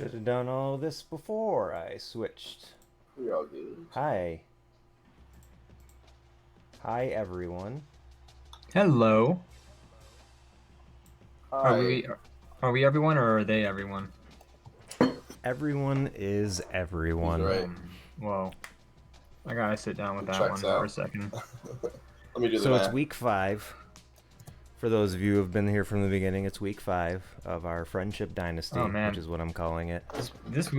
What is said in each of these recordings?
Should have done all this before I switched. We're all good. Hi. Hi, everyone. Hello. Are Hi. we everyone or are they everyone? Everyone is everyone. Right. Whoa. I gotta sit down with It that checks one for a out. second. Let me do the So it's math. week 5. For those of you who have been here from the beginning, it's week 5 of our Friendship Dynasty, Oh, man. which is what I'm calling it. This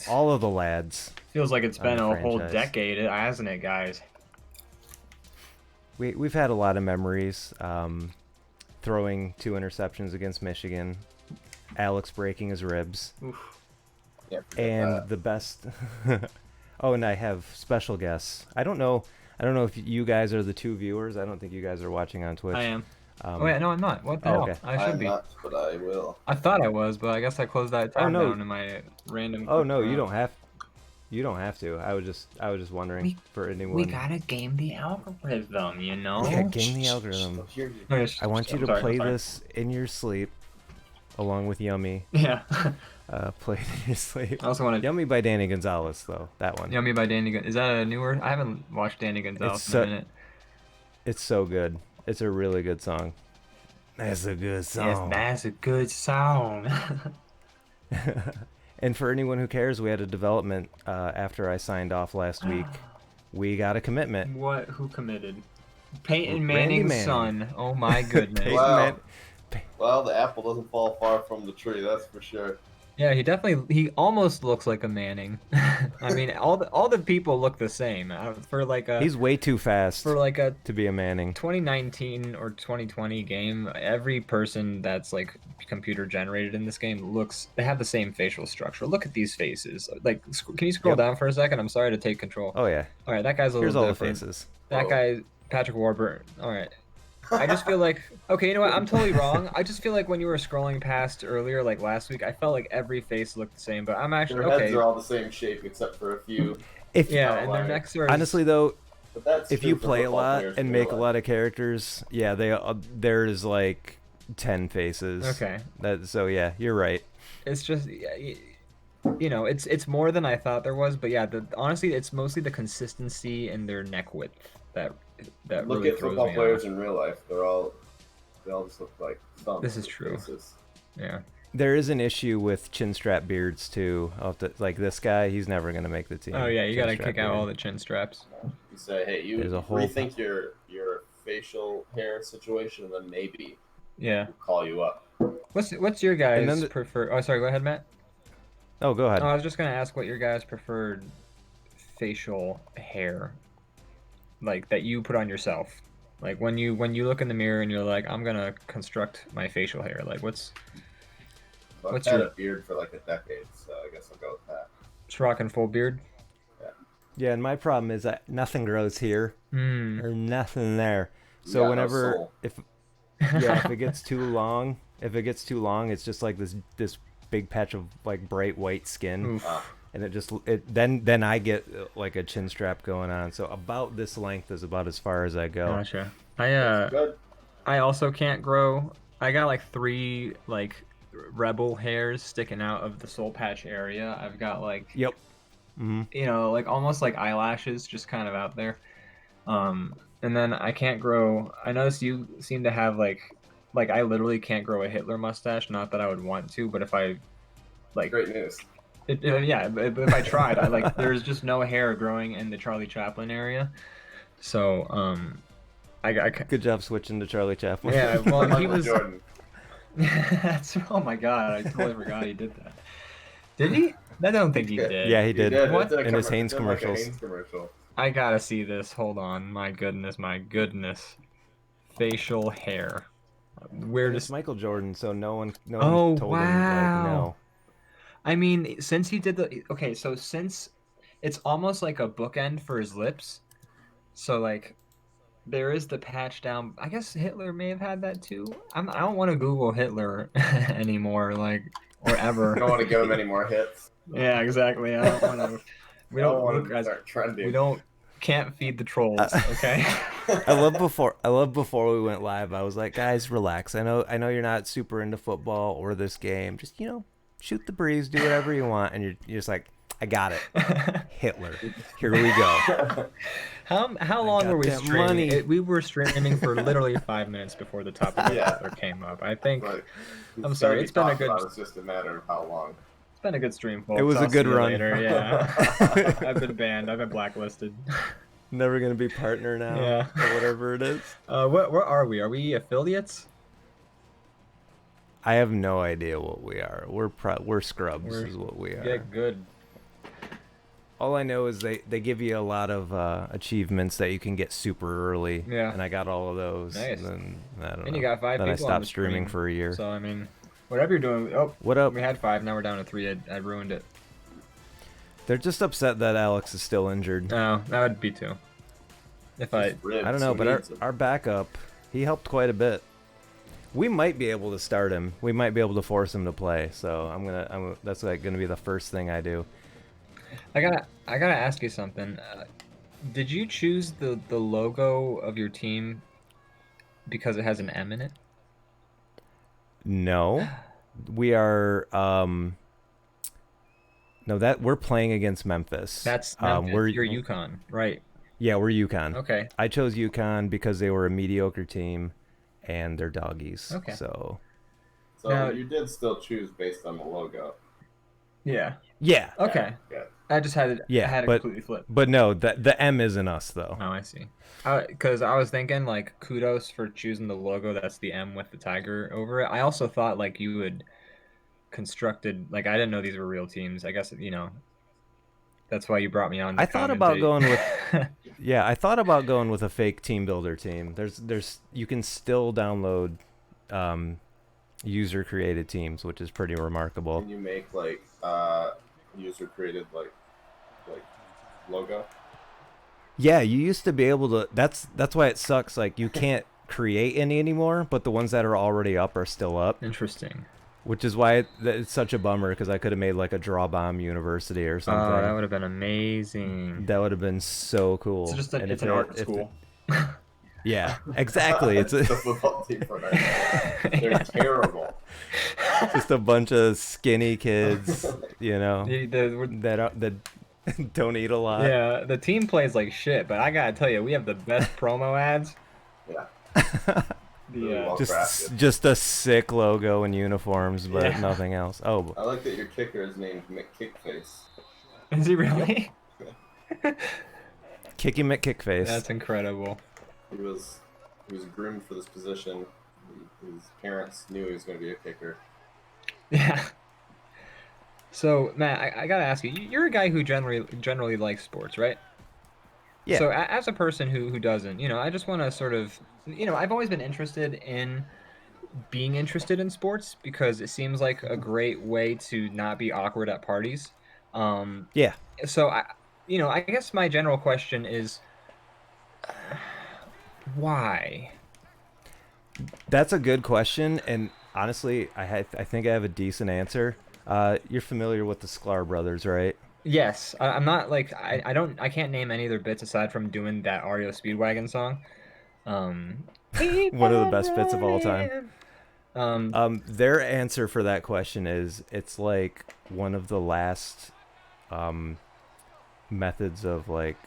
All of the lads. feels like it's on been the a whole franchise. decade, hasn't it, guys? We've had a lot of memories. Throwing 2 interceptions against Michigan. Alex breaking his ribs. Oof. Yeah, forget And that. the best. Oh, and I have special guests. I don't know if you guys are the 2 viewers. I don't think you guys are watching on Twitch. I am. Um, Oh wait, no, I'm not. What the oh, hell? okay. I should I'm be. not, but I will. I thought I was, but I guess I closed that tab Oh, no. down in my random. Oh no, you don't have. You don't have to. I was just wondering for anyone. We gotta game the algorithm, you know. Yeah, game the algorithm. Don't hear you. Okay, sh- I want you I'm to sorry, I'm play sorry. this in your sleep, along with Yummy. Yeah. Play it in your sleep. I also want to. Yummy by Danny Gonzalez, though. That one. Yummy by Danny. Is that a newer? I haven't watched Danny Gonzalez It's in so- a minute. It's so good. It's a really good song. That's a good Yes, song. that's a good song. And for anyone who cares, we had a development after I signed off last week. We got a commitment. What? Who committed? Peyton Randy Manning's Manning. son. Oh my goodness. Peyton Wow. Man- Well, the apple doesn't fall far from the tree, that's for sure. Yeah, he almost looks like a Manning. I mean, all the people look the same. For like a He's way too fast for like a to be a Manning. 2019 or 2020 game, every person that's like computer generated in this game they have the same facial structure. Look at these faces. Like, can you scroll Yep. down for a second? I'm sorry to take control. Oh yeah. All right, that guy's a Here's little all the different. faces. That Oh. guy, Patrick Warburton. All right. I just feel like, okay, you know what? I'm totally wrong. I just feel like when you were scrolling past earlier, like last week, I felt like every face looked the same. But I'm actually Their heads okay. are all the same shape except for a few. If Yeah, and their outliers. necks are honestly though, But that's if true you for play a football lot players and in make a real lot life. of characters, yeah, there's like 10 faces. Okay. So yeah, you're right. It's just, you know, it's more than I thought there was. But yeah, honestly, it's mostly the consistency and their neck width that Look really at throws football me players off. in real life. They all just look like thumbs. This is with true. faces. Yeah. There is an issue with chin strap beards too. Like this guy, he's never gonna make the team. Oh yeah, you gotta Chin strap kick out all beard. the chin straps. You say, hey, you There's a whole rethink your facial hair situation, and then maybe Yeah. we'll call you up. What's your And then guys' preferred? Oh, sorry. Go ahead, Matt. Oh, go ahead. Oh, I was just gonna ask what your guys' preferred facial hair, like that you put on yourself. Like when you look in the mirror and you're like, I'm gonna construct my facial hair. Like what's I've What's had your- a beard for like a decade, so I guess I'll go with that. just rocking full beard? Yeah, and my problem is that nothing grows here Hmm. or nothing there. You So got no whenever soul. if it gets too long, it's just like this big patch of like bright white skin, Oof. and then I get like a chin strap going on. So about this length is about as far as I go. Gotcha. Good. I also can't grow. I got like 3 like rebel hairs sticking out of the soul patch area. I've got like Yep. Hmm. you know, like almost like eyelashes just kind of out there. And then I can't grow. I noticed you seem to have like I literally can't grow a Hitler mustache. Not that I would want to, but if I like, Great news. yeah, if I tried, I like there's just no hair growing in the Charlie Chaplin area. So I Good job switching to Charlie Chaplin. yeah, well he Michael was. Jordan. That's, oh my god, I totally forgot he did that. Did he? I don't think he did. Yeah, he did. What? It did a In his commer- Hanes it did like a commercials. Hanes commercial. I gotta see this. Hold on. My goodness, my goodness. Facial hair. Where It's does Michael Jordan, so no one Oh, told him like wow. no. I mean, since he did the okay, so since it's almost like a bookend for his lips. So like there is the patch down. I guess Hitler may have had that too. I don't want to Google Hitler anymore, like or I don't ever. want to give him any more hits. Yeah, exactly. I don't want to. We I don't don't. want Look, him to guys, start trending. we don't. Can't feed the trolls. Okay. I love before we went live. I was like, guys, relax. I know you're not super into football or this game. Just shoot the breeze, do whatever you want, and you're just like, I got it, Hitler. Here we go. How long got were we that streaming? money. We were streaming for literally 5 minutes before the topic of Yeah. Hitler came up. I think Like, I'm sorry. It's been a good. It's just a matter of how long. It's been a good stream, folks. It was a I'll good see you run. later. Yeah. I've been banned. I've been blacklisted. Never gonna be partner now, Yeah. or whatever it is. Where are we? Are we affiliates? I have no idea what we are. We're scrubs, We're- is what we are. Get good. All I know is they give you a lot of achievements that you can get super early. Yeah. And I got all of those. Nice. And then, I don't know. And you got 5 then I people on stopped the streaming stream, for a year. So I mean, whatever you're doing. Oh, What up? we had 5. Now we're down to 3. I ruined it. They're just upset that Alex is still injured. No, that would be 2. If I. Ribs, I don't know, who but needs 'em? our backup, he helped quite a bit. We might be able to start him. We might be able to force him to play. So that's like gonna be the first thing I do. I gotta ask you something. Did you choose the logo of your team because it has an M in it? No, we are. No, that we're playing against Memphis. That's Memphis. we're You're UConn, right? Yeah, we're UConn. Okay. I chose UConn because they were a mediocre team, and they're doggies. Okay. So. So Now- you did still choose based on the logo. Yeah. Yeah. Okay. Yeah. I just had it. Yeah, I had it but- completely flipped. But no, the M isn't us though. Oh, I see. Because I was thinking like kudos for choosing the logo. That's the M with the tiger over it. I also thought like you had constructed like I didn't know these were real teams. I guess that's why you brought me on. To I thought about commentate. going with Yeah, I thought about going with a fake team builder team. There's you can still download user created teams, which is pretty remarkable. Can you make like user created like logo? Yeah, you used to be able to. That's why it sucks. Like you can't create any anymore, but the ones that are already up are still up, Interesting. which is why it's such a bummer because I could have made like a Draw Bomb University or something. Oh, that would have been amazing. That would have been so cool. It's just And it's if an it- art if school. Yeah, exactly. It's the football team for that. They're terrible. just a bunch of skinny kids, The- that don't eat a lot. yeah, the team plays like shit, but I gotta tell you, we have the best promo ads. Yeah. The Really well crafted. Just a sick logo and uniforms, but Yeah. nothing else. Oh, I like that your kicker is named McKickface. Is he really? Kicky McKickface. That's incredible. He was groomed for this position. His parents knew he was going to be a kicker. Yeah. So Matt, I gotta ask you, you're a guy who generally likes sports, right? Yeah. So as a person who doesn't, I just want to sort of, I've always been interested in being interested in sports because it seems like a great way to not be awkward at parties. Yeah. So I guess my general question is, why? That's a good question, and honestly, I think I have a decent answer. You're familiar with the Sklar brothers, right? Yes, I'm not like I can't name any of their bits aside from doing that REO Speedwagon song. One of the best bits of all time. Their answer for that question is it's like one of the last methods of like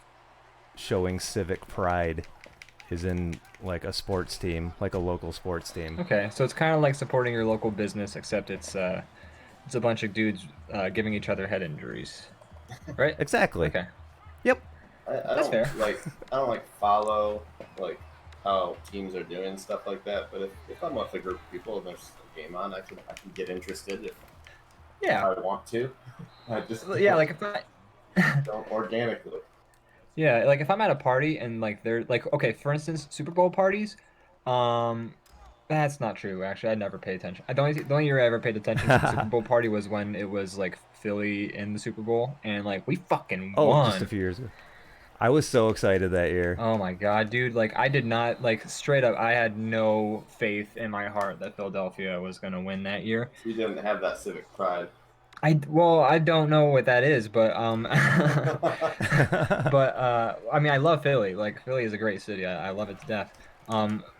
showing civic pride is in like a sports team, like a local sports team. Okay, so it's kind of like supporting your local business, except it's a bunch of dudes giving each other head injuries, right? Exactly. Okay. Yep. I That's don't fair. I don't follow like how teams are doing stuff like that. But if I'm with a group of people and there's a game on, I can get interested if Yeah. I want to. I just Yeah, like if I. don't organically. Yeah, like if I'm at a party and like they're like okay, for instance, Super Bowl parties, that's not true. Actually, I never paid attention. The only year I ever paid attention to the Super Bowl party was when it was like Philly in the Super Bowl and like we fucking Oh, won. just a few years ago. I was so excited that year. Oh my god, dude! Like I did not like straight up. I had no faith in my heart that Philadelphia was gonna win that year. You didn't have that civic pride. I don't know what that is, but I mean I love Philly. Like Philly is a great city. I love it to death.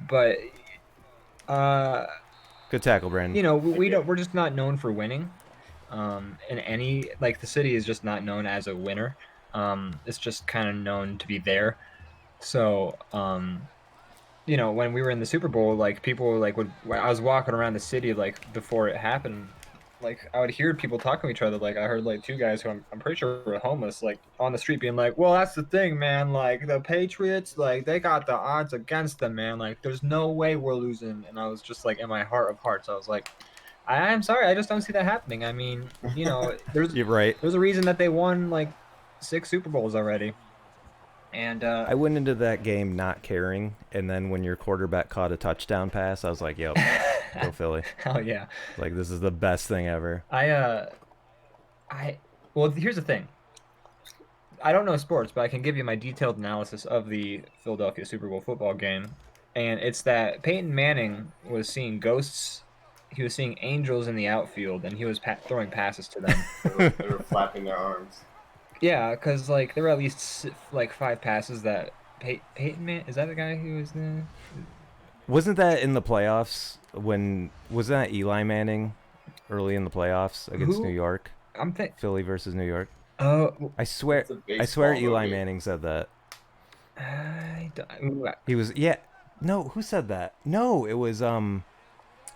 But Good tackle, Brandon. we're just not known for winning. in any like the city is just not known as a winner. It's just kind of known to be there. So you know, when we were in the Super Bowl, like people like would when I was walking around the city like before it happened, like I would hear people talking to each other. Like I heard like two guys who I'm pretty sure were homeless, like on the street being like, "Well, that's the thing, man. Like the Patriots, like they got the odds against them, man. Like there's no way we're losing." And I was just like, in my heart of hearts, I was like, I'm sorry, I just don't see that happening. I mean, you know, You're right. there's a reason that they won like 6 Super Bowls already. And I went into that game not caring, and then when your quarterback caught a touchdown pass, I was like, "Yep, go Philly!" hell yeah. Like this is the best thing ever. I well, here's the thing. I don't know sports, but I can give you my detailed analysis of the Philadelphia Super Bowl football game, and it's that Peyton Manning was seeing ghosts. He was seeing angels in the outfield, and he was throwing passes to them. They were flapping their arms. Yeah, because like there were at least like 5 passes that Peyton Man is that the guy who was the Wasn't that in the playoffs? Was that Eli Manning early in the playoffs against Who? New York? I'm think Philly versus New York. oh I swear, It's a I swear, baseball Eli movie. Manning said that. ooh, He was No, who said that? No, it was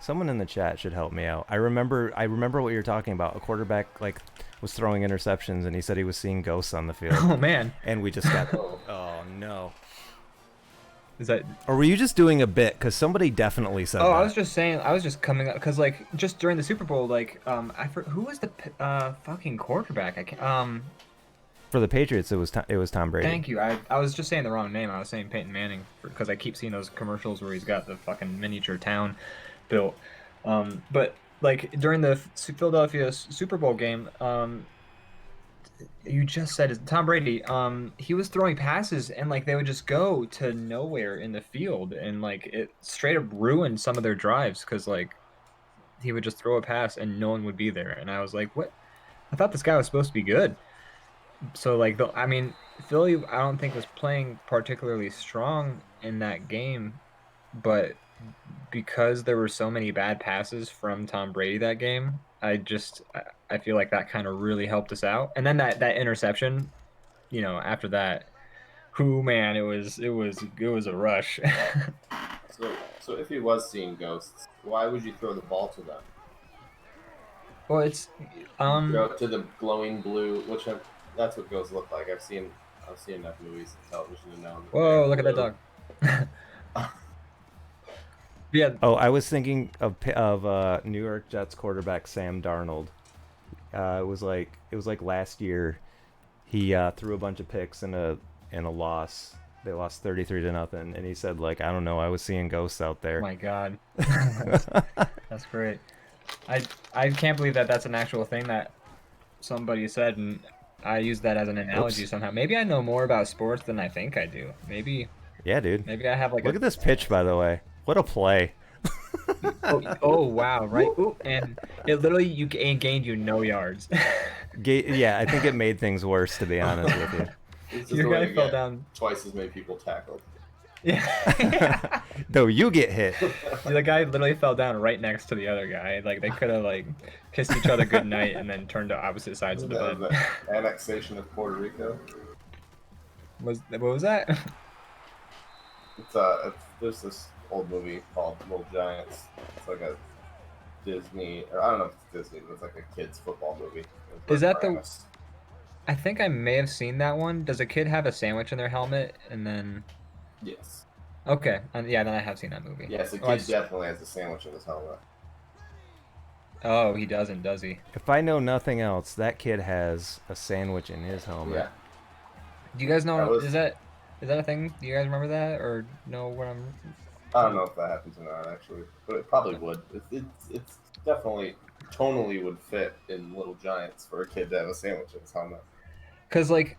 someone in the chat should help me out. I remember what you're talking about. A quarterback like was throwing interceptions and he said he was seeing ghosts on the field. oh man, And we just got Oh, oh no. is that? Or were you just doing a bit? Because somebody definitely said Oh, that. I was just saying. I was just coming up because like just during the Super Bowl, like who was the fucking quarterback? I can't. For the Patriots, it was Tom Brady. Thank you. I was just saying the wrong name. I was saying Peyton Manning because I keep seeing those commercials where he's got the fucking miniature town built. But like during the Philadelphia Super Bowl game, you just said it, Tom Brady. He was throwing passes and like they would just go to nowhere in the field, and like it straight up ruined some of their drives because like he would just throw a pass and no one would be there, and I was like, what? I thought this guy was supposed to be good. So like I mean, Philly, I don't think was playing particularly strong in that game, but because there were so many bad passes from Tom Brady that game, I feel like that kind of really helped us out. And then that interception, you know, after that, who man, it was a rush. so if he was seeing ghosts, why would you throw the ball to them? Well, it's Throw it to the glowing blue, that's what ghosts look like. I've seen enough movies and television to know. whoa, look at that dog. Yeah, Oh, I was thinking of New York Jets quarterback Sam Darnold. It was like last year. He threw a bunch of picks in a loss. They lost 33-0, and he said like, I don't know, I was seeing ghosts out oh there. my God, that's great. I can't believe that that's an actual thing that somebody said, and I use that as an analogy Oops. somehow. Maybe I know more about sports than I think I do. Maybe Yeah, dude. maybe I have like Look at this pitch, by the way. What a play. oh wow, right? Ooh, and it literally it gained you no yards. Yeah, I think it made things worse, to be honest with you. This is Your the way guy to fell get down. twice as many people tackled. Yeah. Though you get hit. The guy literally fell down right next to the other guy. Like they could have like kissed each other goodnight and then turned to opposite sides of the That was bed. the annexation of Puerto Rico. What was that? There's this old movie called Little Giants. It's like a Disney, or I don't know if it's Disney, but it's like a kids football movie. Is that I think I may have seen that one. Does a kid have a sandwich in their helmet and then? Yes. Okay, yeah, then I have seen that movie. Yes, the Oh, I kid definitely has a sandwich in his helmet. Oh, he doesn't, does he? If I know nothing else, that kid has a sandwich in his helmet. Yeah. Do you guys know? That was- Is that a thing? Do you guys remember that or know what I'm? I don't know if that happens or not, actually, but it probably would. It's definitely tonally would fit in Little Giants for a kid to have a sandwich in his helmet. Cause like,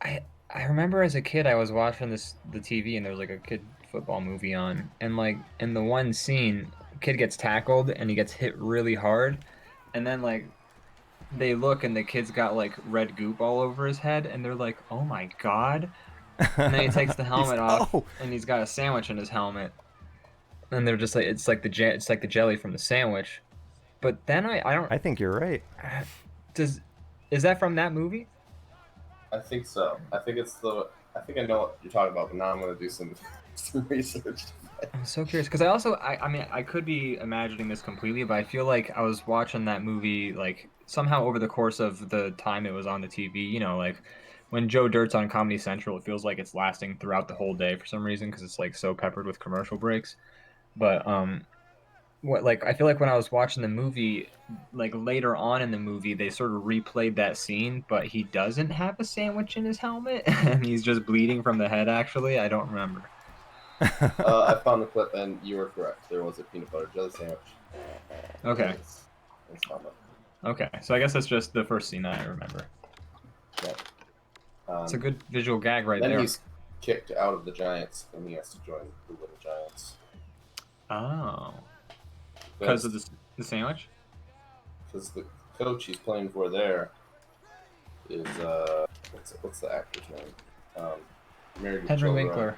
I remember as a kid I was watching the TV and there was like a kid football movie on, and like in the one scene, kid gets tackled and he gets hit really hard, and then like they look and the kid's got like red goop all over his head, and they're like, oh my God. And then he takes the helmet off Oh, and he's got a sandwich in his helmet. And they're just like it's like the jelly from the sandwich. But then I don't. I think you're right. Is that from that movie? I think so. I think it's the. I think I know what you're talking about, but now I'm gonna do some some research. I'm so curious because I also I mean I could be imagining this completely, but I feel like I was watching that movie like somehow over the course of the time it was on the TV. You know, like when Joe Dirt's on Comedy Central, it feels like it's lasting throughout the whole day for some reason because it's like so peppered with commercial breaks. But what like I feel like when I was watching the movie, like later on in the movie, they sort of replayed that scene, but he doesn't have a sandwich in his helmet, and he's just bleeding from the head. Actually, I don't remember. I found the clip, and you were correct. There was a peanut butter jelly sandwich. Okay. It's common. Okay, so I guess that's just the first scene I remember. Yeah. It's a good visual gag right then there. he's kicked out of the Giants, and he has to join the Little Giants. Oh, because of the sandwich. Because the coach he's playing for there is what's the actor's name? Married with Henry Children. Winkler.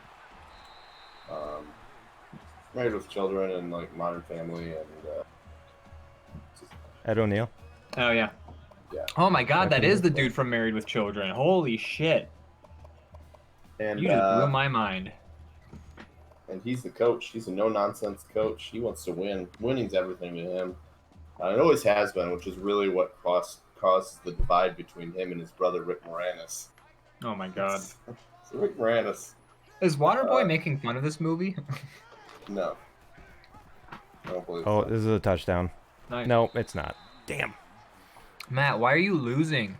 Married with Children and like Modern Family and Ed O'Neill. Oh yeah. yeah. Oh my God, that Okay. is the dude from Married with Children. Holy shit! And You just blew my mind. and he's the coach. He's a no-nonsense coach. He wants to win. Winning's everything to him. It always has been, which is really what caused the divide between him and his brother Rick Moranis. Oh my God. So Rick Moranis, Is Waterboy making fun of this movie? no. I don't believe Oh, so. this is a touchdown. Nice. No, it's not. Damn. Matt, why are you losing?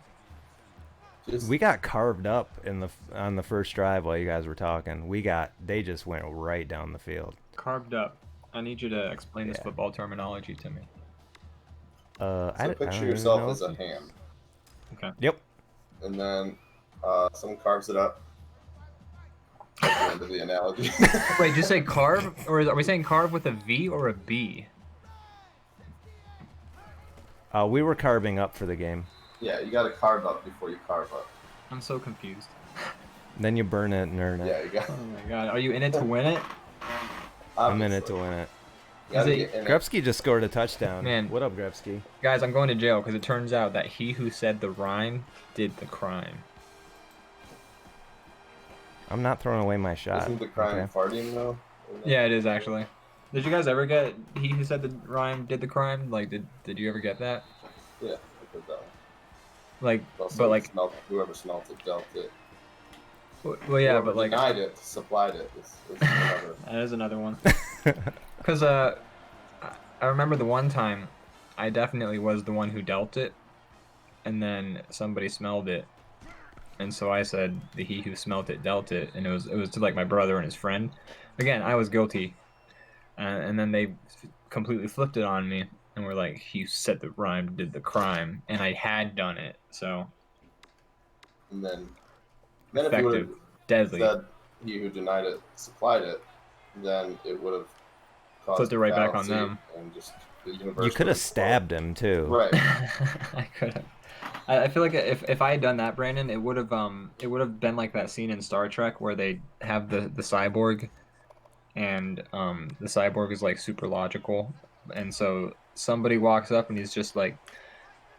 Just, We got carved up on the first drive while you guys were talking. They just went right down the field. Carved up. I need you to explain this Yeah. football terminology to me. so I picture don't even yourself know as a if- ham, Okay. Yep. and then someone carves it up. That's the end of the analogy. Wait, just say carve, or are we saying carve with a V or a B? We were carving up for the game. Yeah, you got to carve up before you carve up. I'm so confused. Then you burn it and earn it. Yeah, you got. Oh my God, are you in it to win it? I'm in it to win it. You gotta Is it- get in it. Grepsky just scored a touchdown. Man. What up, Grepsky? Guys, I'm going to jail because it turns out that he who said the rhyme did the crime. I'm not throwing away my shot. Isn't the crime okay? farting though? Yeah, it is actually. Did you guys ever get he who said the rhyme did the crime? Like, did you ever get that? Yeah, because Like, also but like, whoever smelt it dealt it. well, yeah, Whoever but like, denied it, supplied it. It's whatever. that is another one. Because I remember the one time, I definitely was the one who dealt it, and then somebody smelled it, and so I said the he who smelt it dealt it, and it was to like my brother and his friend. Again, I was guilty, and then they completely flipped it on me, and were like, he who said the rhyme did the crime, and I had done it, so And then if you would have effective, deadly. said he who denied it supplied it, then it would have caused Flipped it right back on fallacy them. And just the universe You could would have stabbed him too. Right. I could have. I feel like if I had done that, Brandon, it would have been like that scene in Star Trek where they have the cyborg, and the cyborg is like super logical, and so somebody walks up and he's just like,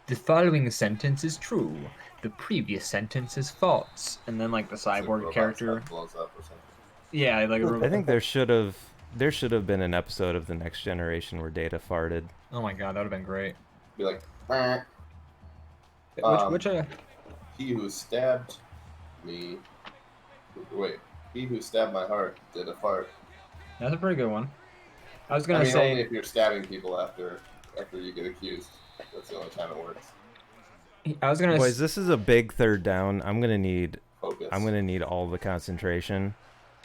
the following sentence is true, the previous sentence is false, and then like the It's like cyborg robot character, stuff blows up or something. yeah, like I think there should have been an episode of The Next Generation where Data farted. oh my God, that would have been great. Be like, "Meh." Which He who stabbed me. Wait, he who stabbed my heart did a fart. that's a pretty good one. I was I gonna mean, say. only if you're stabbing people after you get accused. That's the only time it works. I was gonna. Boys, this is a big third down. I'm gonna need Focus. all the concentration.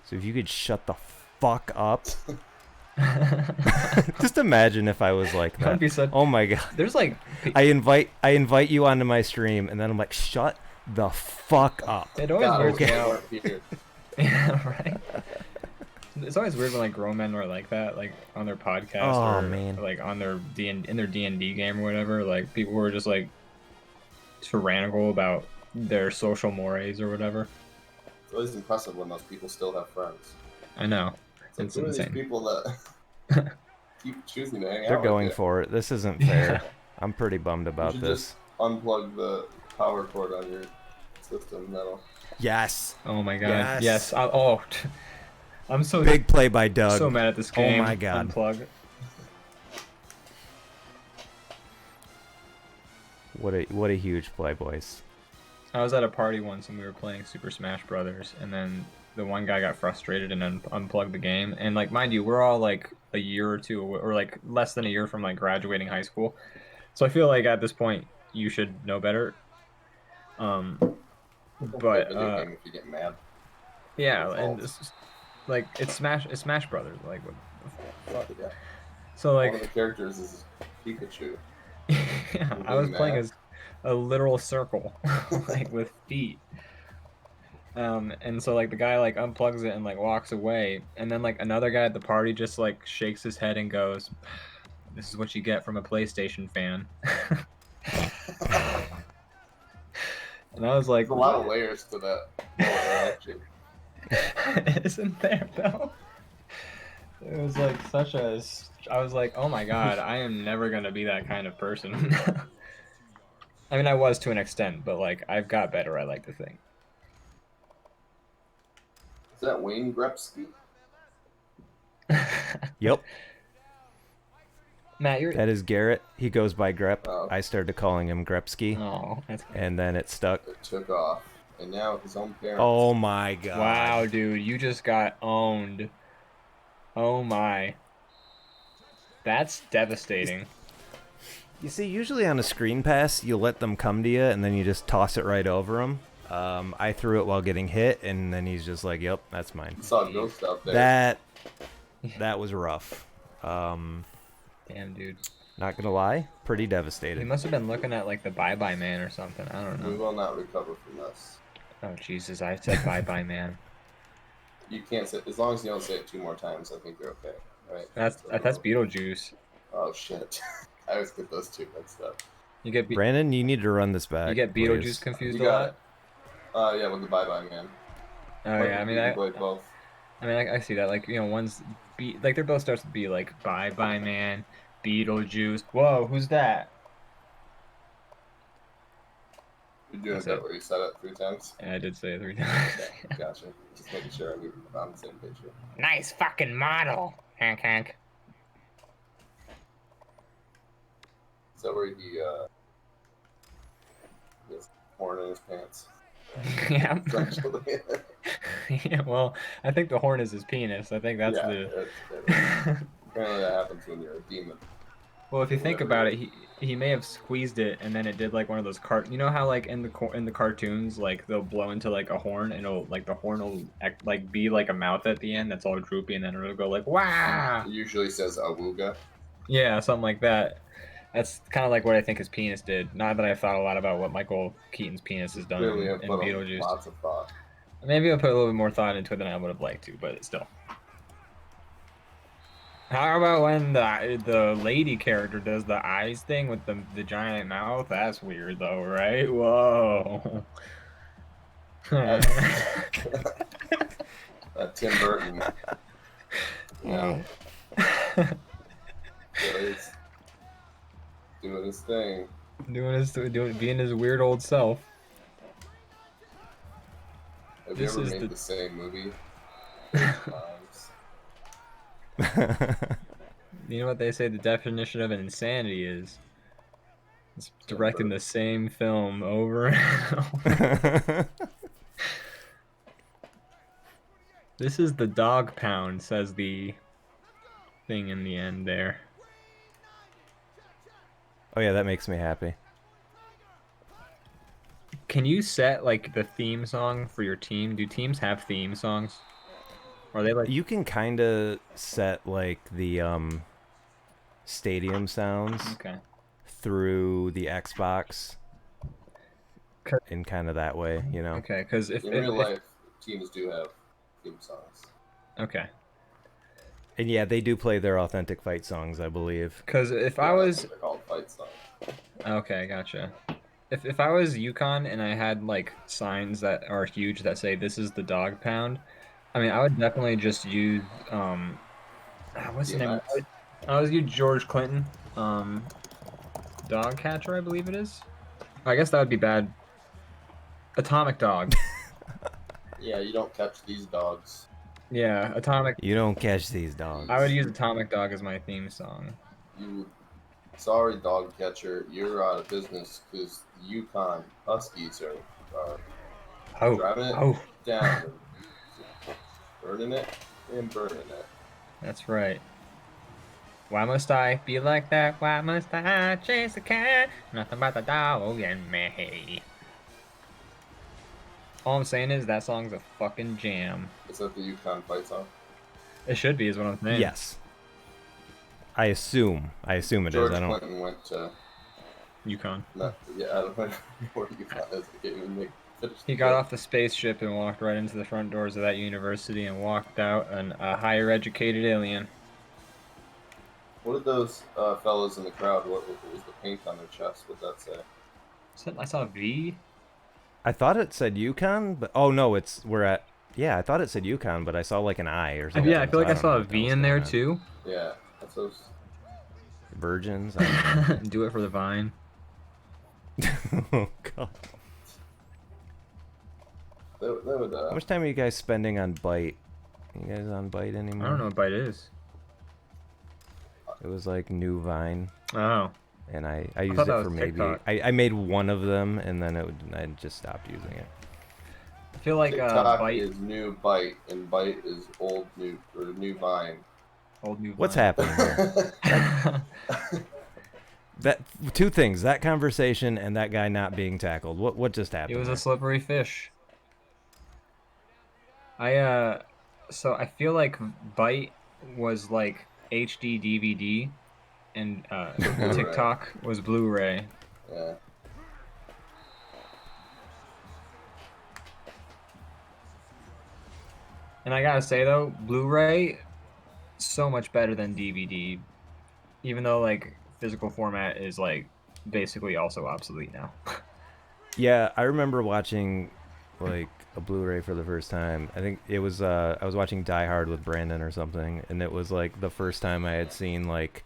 So if you could shut the fuck up. Just imagine if I was like That'd that. be such. Oh my god. There's like. I invite you onto my stream and then I'm like, shut the fuck up. It always God, weirds me okay. out. Here. Yeah, right. It's always weird when like grown men are like that, like on their podcast Oh, or man. like on their in their D&D game or whatever. Like people were just like tyrannical about their social mores or whatever. It's always impressive when those people still have friends. I know. Like, It's who are these insane. people that keep choosing to hang out They're with going you. for it. This isn't fair. I'm pretty bummed You about should this. just unplug the power cord on your system. That'll. Yes. Oh my god. Yes. Yes. Oh, I'm so Big play by Doug. so mad at this Oh game. my god. Unplug. What a huge play, boys. I was at a party once and we were playing Super Smash Brothers, and then the one guy got frustrated and unplugged the game. And like, mind you, we're all like a year or two, or like less than a year from like graduating high school. So I feel like at this point you should know better. Don't play But video game if you get mad. yeah, It's and all- it's like it's Smash Brothers. Like, what the fuck? Yeah. So One of the like, characters is Pikachu. yeah, I was playing as a literal circle, like with feet. And so like the guy like unplugs it and like walks away, and then like another guy at the party just like shakes his head and goes, "This is what you get from a PlayStation fan." And I was like, There's a lot of "What?" layers to that interaction. Isn't there though? It was like such a. I was like, oh my god, I am never gonna be that kind of person. I mean, I was to an extent, but like I've got better. I like to think. Is that Wayne Gretzky? Yep. Matt, you're. That is Garrett. He goes by Grep. Oh. I started calling him Grepsky, Oh, that's. and then it stuck. It took off, and now his own parents. Oh my god. Wow, dude, you just got owned. Oh my. That's devastating. You see, usually on a screen pass, you let them come to you, and then you just toss it right over them. I threw it while getting hit, and then he's just like, "Yep, that's mine." I saw a ghost out there. That was rough. Damn, dude. Not gonna lie, pretty He devastated. must have been looking at like the Bye Bye Man or something. I don't We know. will not recover from this. Oh Jesus, I said Bye Bye Man. You can't say, as long as you don't say it 2 more times, I think you're okay. Right? That's Beetlejuice. Oh shit! I always get those 2 mixed up. You get Brandon, you need to run this back. you get Beetlejuice please. confused You a got lot. Yeah, with the Bye Bye Man. Oh yeah, I mean you played both. I see that. Like, you know, one's like they're both starts to be like Bye Bye Man, Beetlejuice. Whoa, who's that? You're doing That's that it. where you said it 3 times. Yeah, I did say it 3 times. Okay, gotcha. Just making sure we're on the same page here. Nice fucking model, Hank Hank. Is that where he has horn in his pants? Yeah. Essentially. Yeah. Well, I think the horn is his penis. I think that's yeah, the. apparently that happens when you're a demon. Well, if you think about it, he may have squeezed it and then it did like one of those you know how like in the cartoons like they'll blow into like a horn and it'll like the horn will like be like a mouth at the end that's all droopy and then it'll go like wow. It usually says awooga. Yeah, something like that. That's kind of like what I think his penis did. Not that I've thought a lot about what Michael Keaton's penis has done Clearly, in I've put Beetlejuice. lots of thought. Maybe I'll put a little bit more thought into it than I would have liked to, but still. How about when the lady character does the eyes thing with the giant mouth? That's weird though, right? Whoa. Tim Burton. Yeah. He's doing his thing. Being his weird old self. Have This you ever is made the- the same movie? You know what they say the definition of insanity is? It's directing the same film over and over. This is the dog pound, says the thing in the end there. Oh yeah, that makes me happy. Can you set like the theme song for your team? Do teams have theme songs? Or are they like You can kind of set like the stadium sounds okay? through the Xbox Okay. in kind of that way, you know. Okay, because In real life, teams do have theme songs. okay, And yeah, they do play their authentic fight songs, I believe. because if Yeah, I that's was what they're called fight songs. okay, gotcha. If I was UConn and I had like signs that are huge that say this is the dog pound, I mean I would definitely just use what's the name? DMX. I was you George Clinton, dog catcher, I believe it is. I guess that would be bad. Atomic dog. Yeah, you don't catch these dogs. Yeah, atomic. You don't catch these dogs. I would use Atomic Dog as my theme song. Sorry, dog catcher, you're out of business because the Yukon Huskies are driving it down, burning it and burning it. That's right. Why must I be like that? Why must I chase the cat? Nothing but the dog and me. All I'm saying is that song's a fucking jam. Is that the Yukon fight song? It should be, is what I'm saying. Yes. I assume it George is. I don't. Clinton went to. Yukon. I don't know where Yukon is. I can't even make. He got off the spaceship and walked right into the front doors of that university and walked out a higher educated alien. What did those fellows in the crowd? What was the paint on their chest? What'd that say? I saw a V. I thought it said Yukon, but oh no, we're at. Yeah, I thought it said Yukon, but I saw like an I or something. Yeah, I feel like I don't saw know a what V was in there going on. too. Yeah, that's those. Virgins. Do it for the vine. Oh god. They would, How much time are you guys spending on Byte? You guys on Byte anymore? I don't know what Byte is. It was like new Vine, Oh. and I used thought it that for was maybe. TikTok. I made one of them, and then I just stopped using it. I feel like TikTok Byte. is new Byte, and Byte is old new or new Vine. Old new What's Vine. happening here? That two things: that conversation and that guy not being tackled. What just happened? It was a there? slippery fish. So I feel like Byte was like HD DVD, and Blu-ray. TikTok was Blu-ray. Yeah. And I gotta say though, Blu-ray, so much better than DVD, even though like physical format is like basically also obsolete now. Yeah, I remember watching like a Blu-ray for the first time. I think it was I was watching Die Hard with Brandon or something, and it was like the first time I had seen like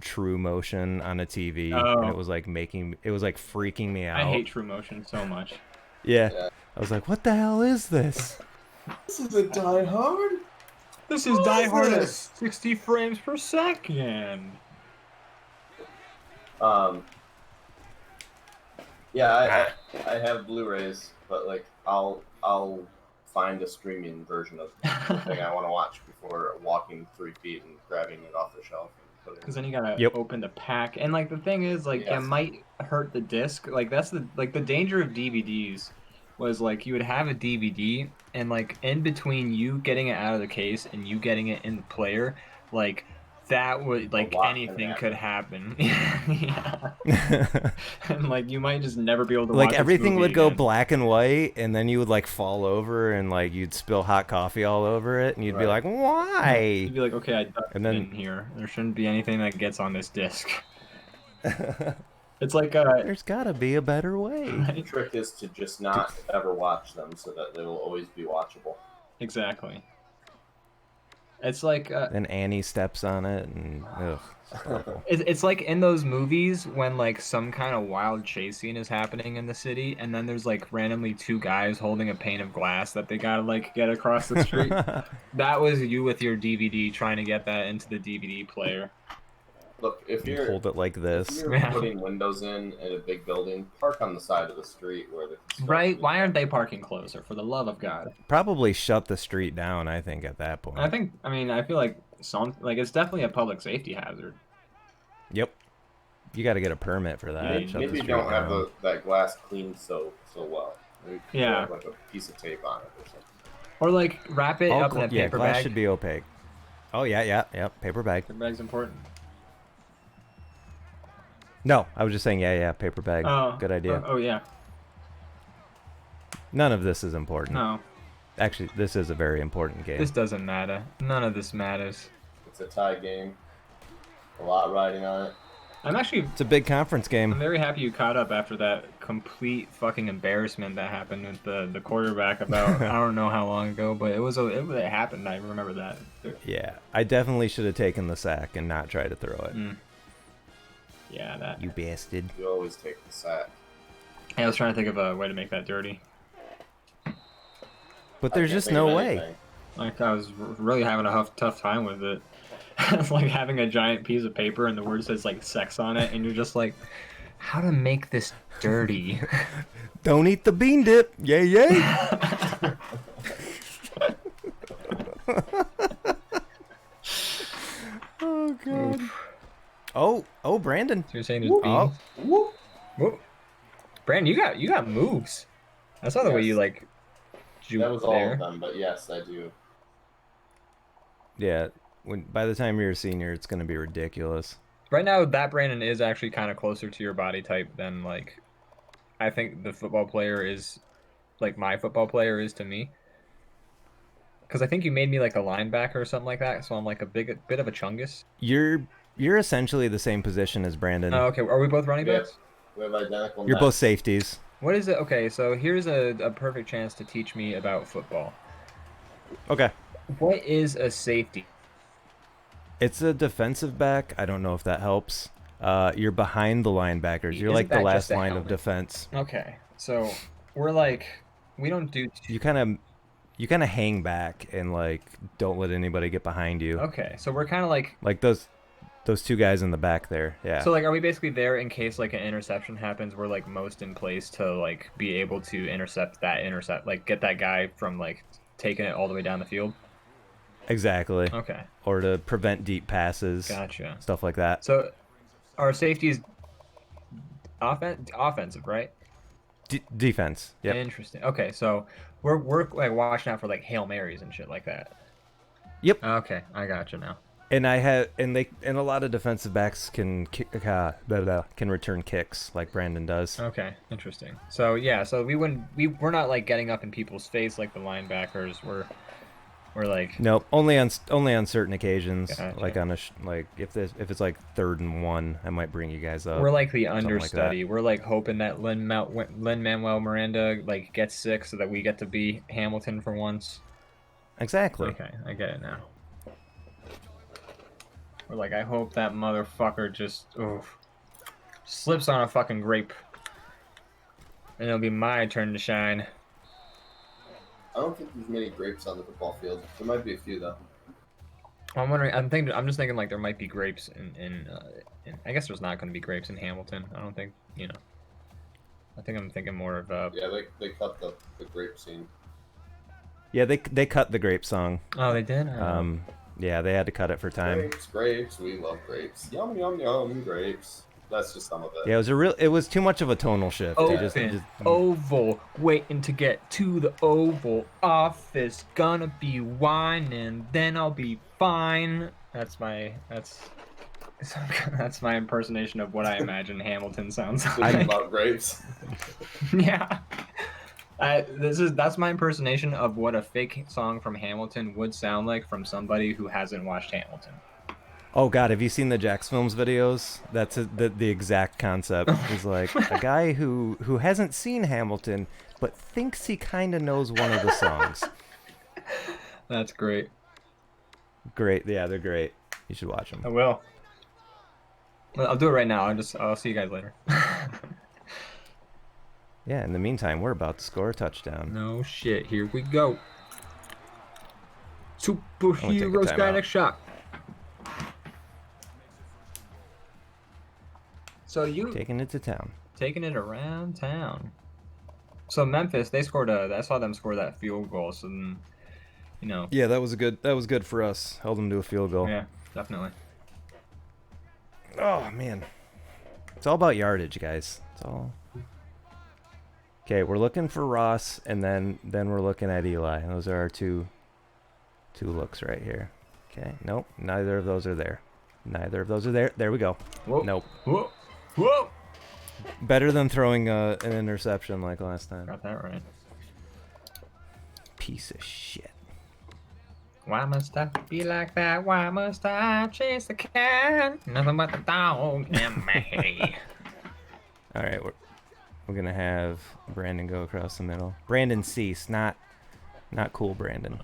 true motion on a TV, and it was like freaking me out. I hate True Motion so much. Yeah. I was like, what the hell is this? This is a Die Hard. This is What Die is Hard at this? 60 frames per second. Yeah, I have Blu-rays, but like I'll find a streaming version of the thing I want to watch before walking 3 feet and grabbing it off the shelf. Because then you gotta Yep. open the pack, and like the thing is, like Yes. it might hurt the disc. Like that's the danger of DVDs was like you would have a DVD, and like in between you getting it out of the case and you getting it in the player, like that would like lot can anything happen. could happen. Yeah. And like you might just never be able to watch Like this everything movie would go again. black and white, and then you would like fall over, and like you'd spill hot coffee all over it, and you'd be Right. like, why? You'd be like, okay, I ducked And then- in here. There shouldn't be anything that gets on this disc. It's like There's gotta be a better way. The trick is to just not ever watch them, so that they will always be watchable. exactly. It's like Then Annie steps on it, and ugh, it's awful. it's like in those movies when like some kind of wild chase scene is happening in the city, and then there's like randomly two guys holding a pane of glass that they gotta like get across the street. That was you with your DVD trying to get that into the DVD player. Look, if You you're hold it like if this. you're Yeah. putting windows in a big building, park on the side of the street where the construction Right? is. Why aren't they parking closer? For the love of God. Probably shut the street down, I think, at that point. I feel like it's definitely a public safety hazard. Yep. You got to get a permit for that. Yeah, shut the Maybe you street don't have down. that glass cleaned so well. Maybe you Yeah. have like a piece of tape on it or something. Or like wrap it All up in a yeah, paper glass bag. should be opaque. Oh, yeah. Paper bag. Paper bag's important. No, I was just saying, yeah, paper bag. Oh, Good idea. Oh yeah. None of this is important. No, Actually, this is a very important game. this doesn't matter. None of this matters. It's a tie game. A lot riding on it. It's a big conference I'm game. very happy you caught up after that complete fucking embarrassment that happened with the quarterback about I don't know how long ago, but it happened. I remember that. Yeah, I definitely should have taken the sack and not tried to throw it. Yeah, that. You bastard. You always take the sack. I was trying to think of a way to make that dirty. But there's just no way. Like I was really having a tough time with it. It's like having a giant piece of paper and the word says like sex on it, and you're just like, how to make this dirty? Don't eat the bean dip. Yay, yay. Oh, God. Oh, Brandon. So you're saying there's beans? Whoop. Whoop. Brandon, you got moves. I saw the way Yes. you like juke That was all there. of them, but yes, I do. Yeah, by the time you're a senior, it's going to be ridiculous. Right now, that Brandon is actually kind of closer to your body type than like I think the football player is, like my football player is to me. Because I think you made me like a linebacker or something like that, so I'm like a bit of a chungus. You're essentially the same position as Brandon. Oh, okay. Are we both running Yep. backs? We have identical. You're necks. both safeties. What is it? Okay, so here's a perfect chance to teach me about football. Okay. What is a safety? It's a defensive back. I don't know if that helps. You're behind the linebackers. You're Isn't like the that last just a line of helmet? defense. Okay, so we don't do. You kind of hang back and like don't let anybody get behind you. Okay, so we're kind of like those two guys in the back there. Yeah. So like, are we basically there in case like an interception happens? We're like most in place to like be able to intercept, like get that guy from like taking it all the way down the field. Exactly. Okay, Or to prevent deep passes. gotcha. Stuff like that. So our safety is offensive, right? Defense. Yep. Interesting. Okay, so we're like watching out for like Hail Marys and shit like that. Yep. Okay, I gotcha now. And a lot of defensive backs can can return kicks like Brandon does. Okay, interesting. So yeah, so we're not like getting up in people's face like the linebackers. We're like Nope, only on certain occasions. Gotcha. Like on if it's like 3rd and 1, I might bring you guys up. we're like the something like understudy. that. We're like hoping that Lin-Manuel Miranda like gets sick so that we get to be Hamilton for once. Exactly. Okay, I get it now. We're like, I hope that motherfucker just slips on a fucking grape, and it'll be my turn to shine. I don't think there's many grapes on the football field. There might be a few though. I'm wondering. I'm just thinking like there might be grapes in I guess there's not going to be grapes in Hamilton. I don't think I think I'm thinking more of Yeah, they cut the grape scene. Yeah, they cut the grape song. Oh, they did. Yeah, they had to cut it for time. Grapes, we love grapes. Yum yum yum, grapes. That's just some of it. Yeah, it was too much of a tonal shift. Open oval, waiting to get to the Oval Office. Gonna be whining, then I'll be fine. That's my impersonation of what I imagine Hamilton sounds Just like. about grapes. Yeah. That's my impersonation of what a fake song from Hamilton would sound like from somebody who hasn't watched Hamilton. Oh God, have you seen the Jax Films videos? That's the exact concept. Is like a guy who hasn't seen Hamilton but thinks he kind of knows one of the songs. That's great. Great, yeah, they're great. You should watch them. I will. Well, I'll do it right now. I'll see you guys later. Yeah, in the meantime, we're about to score a touchdown. No shit. Here we go. take a Superhero timeout. Skynex shot. So you Taking it to town. taking it around town. So Memphis, I saw them score that field goal. So then, Yeah, that was good for us. Held them to a field goal. yeah, definitely. Oh man, it's all about yardage, guys. It's all. Okay, we're looking for Ross, and then we're looking at Eli. Those are our two looks right here. Okay, nope, neither of those are there. Neither of those are there. There we go. Whoa. Nope. Whoa. Whoa. Better than throwing an interception like last time. Got that right. Piece of shit. Why must I be like that? Why must I chase the cat? Nothing but the dog and me. All right, we're gonna have Brandon go across the middle. Brandon cease, not cool, Brandon.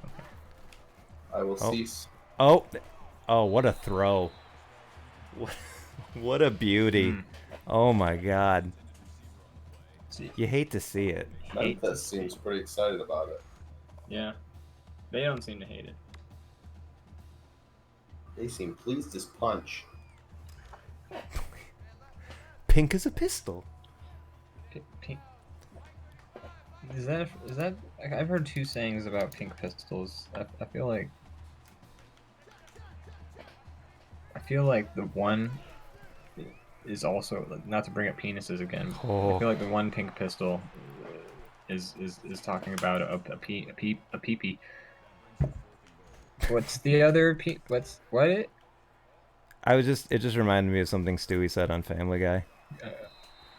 I will cease. Oh, what a throw! What a beauty! Oh my God! You hate to see it. Memphis seems pretty excited about it. Yeah, they don't seem to hate it. They seem pleased as punch. Pink as a pistol. Pink. Is that? I've heard two sayings about pink pistols. I feel like the one is also, not to bring up penises again. Oh. I feel like the one pink pistol is talking about a pee-pee. What's the other what? It just reminded me of something Stewie said on Family Guy.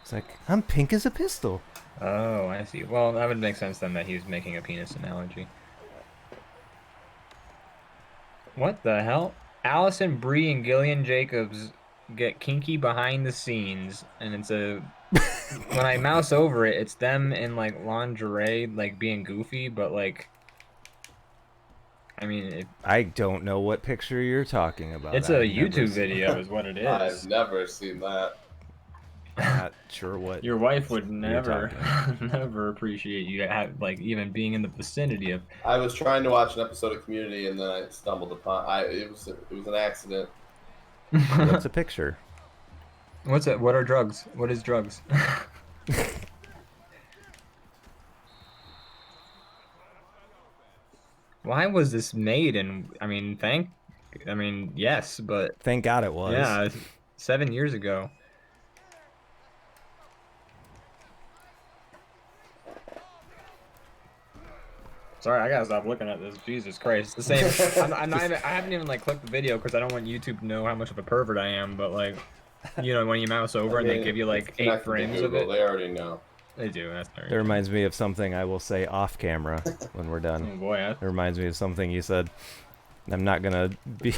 It's like, I'm pink as a pistol. Oh, I see. Well, that would make sense then that he's making a penis analogy. What the hell? Allison Brie and Gillian Jacobs get kinky behind the scenes, and it's when I mouse over it, it's them in like lingerie, like being goofy, but like, I mean, I don't know what picture you're talking about. It's a YouTube video, is what it is. I've never seen that. Not sure what your wife would never appreciate you like even being in the vicinity of. I was trying to watch an episode of Community and then I stumbled upon. It was an accident. What's a picture? What's it? What are drugs? What is drugs? Why was this made? And yes, but thank God it was. Yeah, 7 years ago. Sorry, I gotta stop looking at this. Jesus Christ, it's the same. I haven't even like clicked the video because I don't want YouTube to know how much of a pervert I am. But like, when you mouse over and they give you like 8 frames of it, they already know. They do. That's very That reminds me of something I will say off camera when we're done. Oh boy, it reminds me of something you said. I'm not gonna be.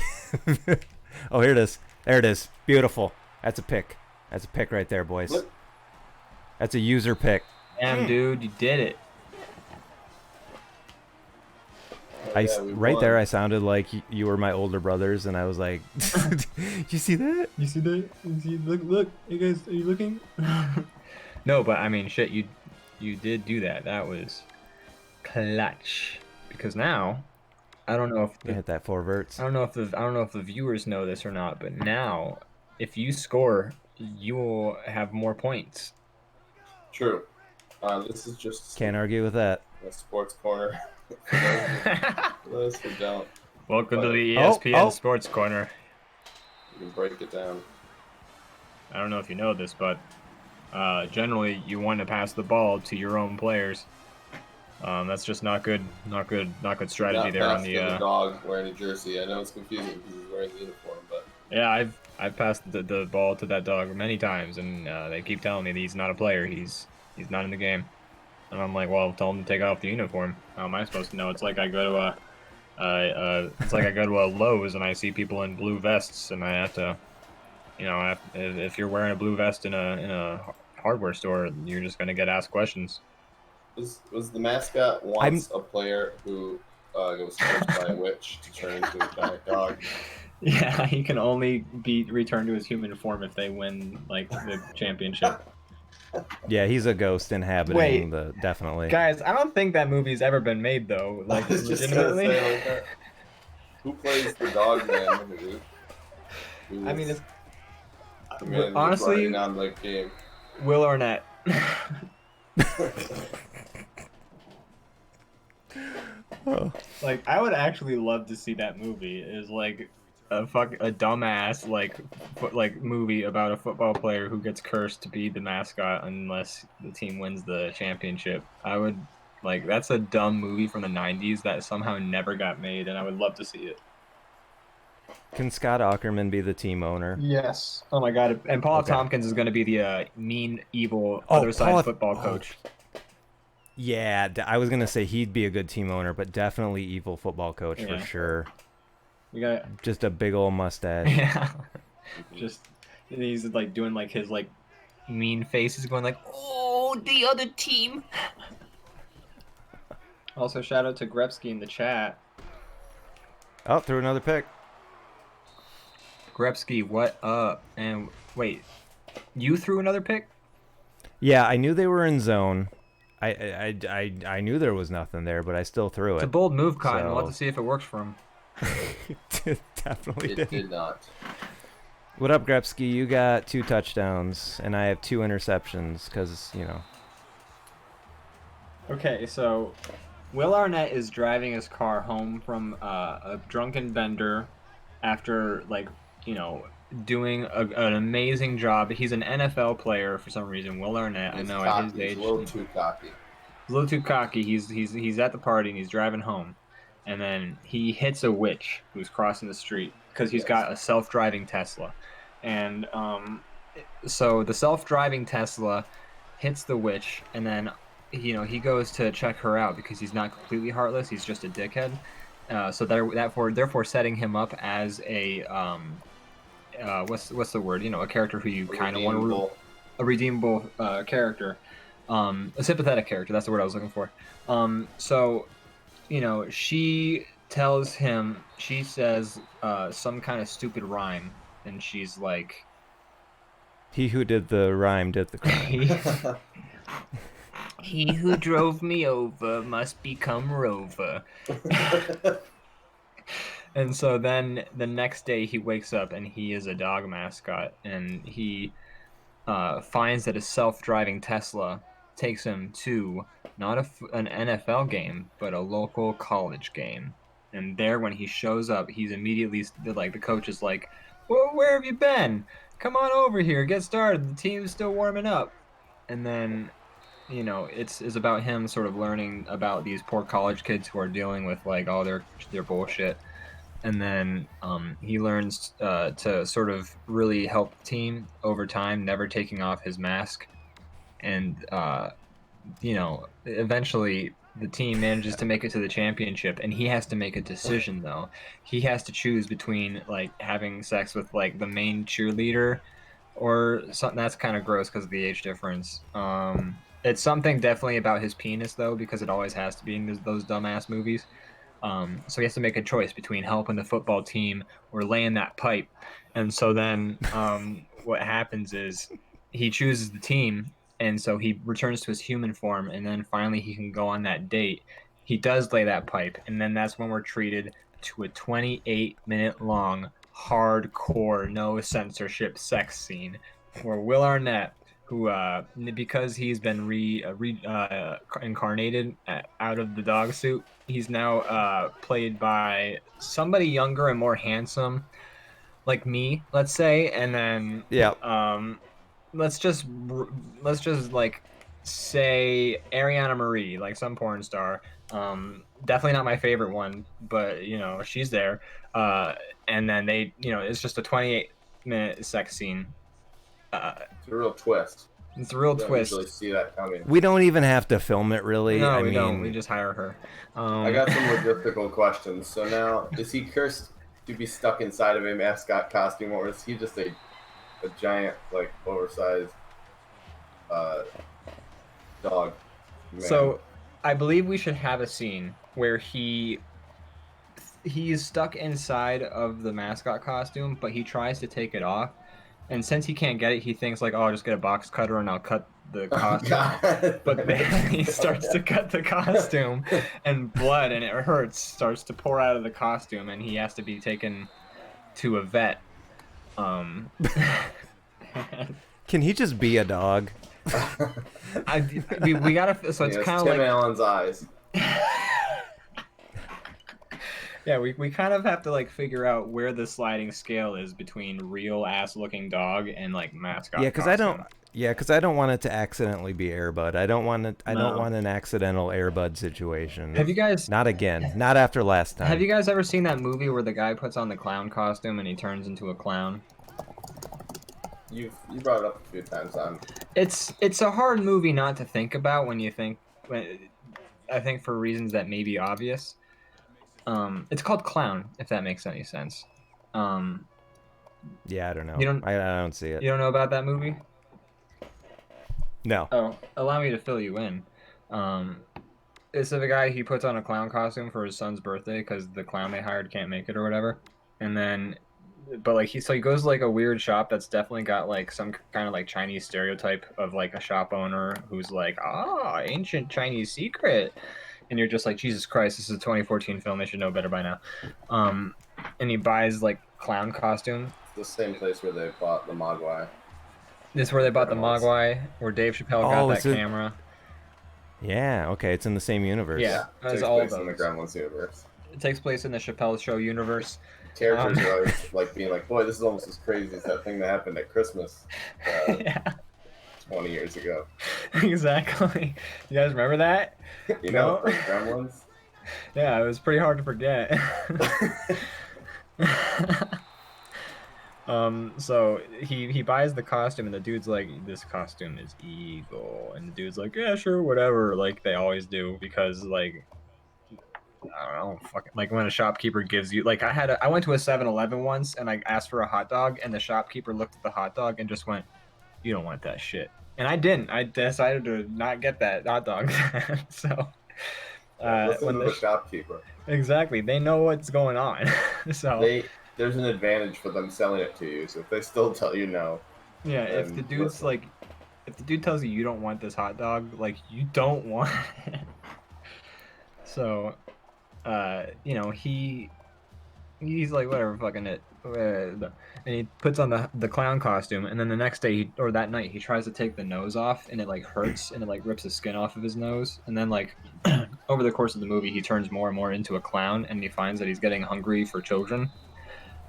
Oh, here it is. There it is. Beautiful. That's a pick. That's a pick right there, boys. What? That's a user pick. Damn, dude, you did it. Right there, I sounded like you were my older brothers, and I was like, "You see that? You see that? You see? Look! Hey guys, are you looking?" No, but I mean, shit, you did do that. That was clutch. Because now, I don't know if you hit that 4 verts. I don't know if the viewers know this or not, but now, if you score, you will have more points. True. This is just can't argue with that. A sports corner. For those who don't. Welcome to the ESPN Sports Corner. You can break it down. I don't know if you know this, but generally you want to pass the ball to your own players. That's just not good strategy there on the dog wearing a jersey. I know it's confusing because he's wearing the uniform, but yeah, I've passed the ball to that dog many times, and they keep telling me that he's not a player. He's not in the game. And I'm like, well, tell him to take off the uniform. How am I supposed to know? It's like I go to a Lowe's and I see people in blue vests, and I have to, if you're wearing a blue vest in a hardware store, you're just gonna get asked questions. Was the mascot once a player who was coached by a witch to turn into a giant dog? Yeah, he can only be returned to his human form if they win like the championship. Yeah, he's a ghost inhabiting definitely. Guys, I don't think that movie's ever been made though. Like legitimately. Who plays the dog man? I mean, it's honestly on the game. Will Arnett. Like, I would actually love to see that movie. Is like a dumbass like movie about a football player who gets cursed to be the mascot unless the team wins the championship. I would that's a dumb movie from the 90s that somehow never got made, and I would love to see it. Can Scott Aukerman be the team owner? Yes. Oh my god. And Paul Tompkins is going to be the mean, evil other side football coach. Yeah, I was gonna say he'd be a good team owner, but definitely evil football coach for Yeah. sure. We got Just a big old mustache. yeah. Just he's like doing like his like mean faces, going like, "Oh, the other team." Also, shout out to Grepsky in the chat. Oh, threw another pick. Grepsky, what up? And wait, you threw another pick? Yeah, I knew they were in zone. I knew there was nothing there, but I still threw It's a it. bold move, Cotton. We'll have So- to see if it works for him. Definitely It did. did not. What up, Grepsky? You got 2 touchdowns, and I have 2 interceptions because, you know. Okay, so Will Arnett is driving his car home from a drunken bender after, like, doing an amazing job. He's an NFL player for some reason. Will Arnett, I He's know cocky. at his He's age, a little too cocky. he's a little too cocky. He's at the party and he's driving home, and then he hits a witch who's crossing the street because he's Yes. got a self-driving Tesla, and so the self-driving Tesla hits the witch, and then he goes to check her out because he's not completely heartless. He's just a dickhead. So therefore setting him up as a what's the word? A character who you kind of want to root, a redeemable character, a sympathetic character. That's the word I was looking for. So she tells him, she says some kind of stupid rhyme, and she's like, He who did the rhyme did the crime. He who drove me over must become Rover. And so then the next day he wakes up and he is a dog mascot, and he finds that a self-driving Tesla takes him to not an NFL game, but a local college game. And there, when he shows up, he's immediately like, the coach is like, "Well, where have you been? Come on over here, get started. The team's still warming up." And then it's about him sort of learning about these poor college kids who are dealing with like all their bullshit, and then he learns to sort of really help the team over time, never taking off his mask, and eventually the team manages to make it to the championship, and he has to make a decision though. He has to choose between like having sex with like the main cheerleader or something that's kind of gross because of the age difference. It's something definitely about his penis though, because it always has to be in those dumbass movies. So he has to make a choice between helping the football team or laying that pipe. And so then what happens is he chooses the team, and so he returns to his human form, and then finally he can go on that date. He does lay that pipe, and then that's when we're treated to a 28-minute long, hardcore, no censorship sex scene where Will Arnett, who because he's been incarnated out of the dog suit, he's now played by somebody younger and more handsome, like me, let's say, and then Yeah. let's just like say Ariana Marie, like some porn star. Definitely not my favorite one, but she's there. And then it's just a 28-minute sex scene. It's a real twist. It's a real You don't twist. usually see that coming. We don't even have to film it, really. No, I we mean, don't. We just hire her. I got some logistical questions. So now, is he cursed to be stuck inside of a mascot costume, or is he just a giant, like, oversized dog? Man. So, I believe we should have a scene where he's stuck inside of the mascot costume, but he tries to take it off. And since he can't get it, he thinks like, "Oh, I'll just get a box cutter and I'll cut the costume." God. But then he starts to cut the costume, and blood, and it hurts, starts to pour out of the costume, and he has to be taken to a vet. can he just be a dog? We gotta. So it's kind of Tim like Allen's eyes. Yeah, we kind of have to like figure out where the sliding scale is between real ass looking dog and like mascot. Yeah, because I don't want it to accidentally be Airbud. I don't want it. I don't want an accidental Airbud situation. Have you guys? Not again. Not after last time. Have you guys ever seen that movie where the guy puts on the clown costume and he turns into a clown? You brought it up a few times. It's a hard movie not to think about when you think I think for reasons that may be obvious. It's called Clown, if that makes any sense. Um, Yeah, I don't you know. don't I don't see it. you don't know about that movie? No. Oh, allow me to fill you in. Um, it's of a guy, he puts on a clown costume for his son's birthday because the clown they hired can't make it or whatever. And then, but like he goes to like a weird shop that's definitely got like some kind of like Chinese stereotype of like a shop owner who's like, ah, ancient Chinese secret. And you're just like, Jesus Christ, this is a 2014 film. They should know better by now. Um, and he buys like clown costume. It's the same place where they bought the Mogwai. This is where they bought the Gremlins. Mogwai, where Dave Chappelle got Oh, that it's a. camera. Yeah. Okay, it's in the same universe. Yeah, It as takes all of place in the those. Gremlins universe. It takes place in the Chappelle Show universe. Characters are always like being like, boy, this is almost as crazy as that thing that happened at Christmas Yeah, 20 years ago. exactly. You guys remember that? You know, No? from Gremlins? Yeah, it was pretty hard to forget. So he buys the costume and the dude's like, this costume is evil, and the dude's like, yeah, sure, whatever, like they always do, because like I don't know, fucking like when a shopkeeper gives you like I went to a 7-Eleven once and I asked for a hot dog and the shopkeeper looked at the hot dog and just went, you don't want that shit. And I didn't. I decided to not get that hot dog. So Listen when to the shopkeeper. exactly, they know what's going on. So There's an advantage for them selling it to you. So if they still tell you no, yeah, if then the dude's listen. like, if the dude tells you you don't want this hot dog, like you don't want it. So, you know, he's like whatever, fucking it, and he puts on the clown costume, and then the next day or that night he tries to take the nose off, and it like hurts, and it like rips the skin off of his nose, and then like over the course of the movie he turns more and more into a clown, and he finds that he's getting hungry for children.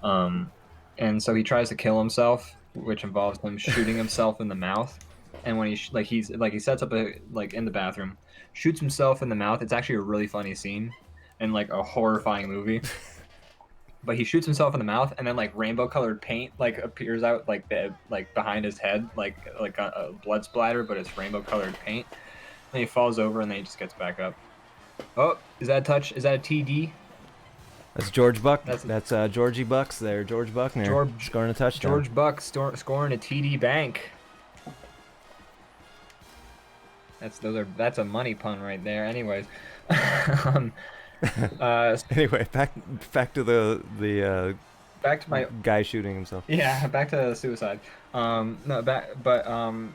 Um, and so he tries to kill himself, which involves him shooting himself in the mouth. And when he sets up a like in the bathroom, shoots himself in the mouth. It's actually a really funny scene, and like a horrifying movie. But he shoots himself in the mouth, and then like rainbow colored paint like appears out like behind his head, like a blood splatter, but it's rainbow colored paint. And he falls over, and then he just gets back up. Oh, is that a touch? Is that a TD? That's George Buck. That's That's Georgie Bucks there. George Buckner scoring a touchdown. George Buck scoring a TD bank. That's a money pun right there. Anyways, Anyway, back to the back to my guy shooting himself. yeah, back to suicide. No,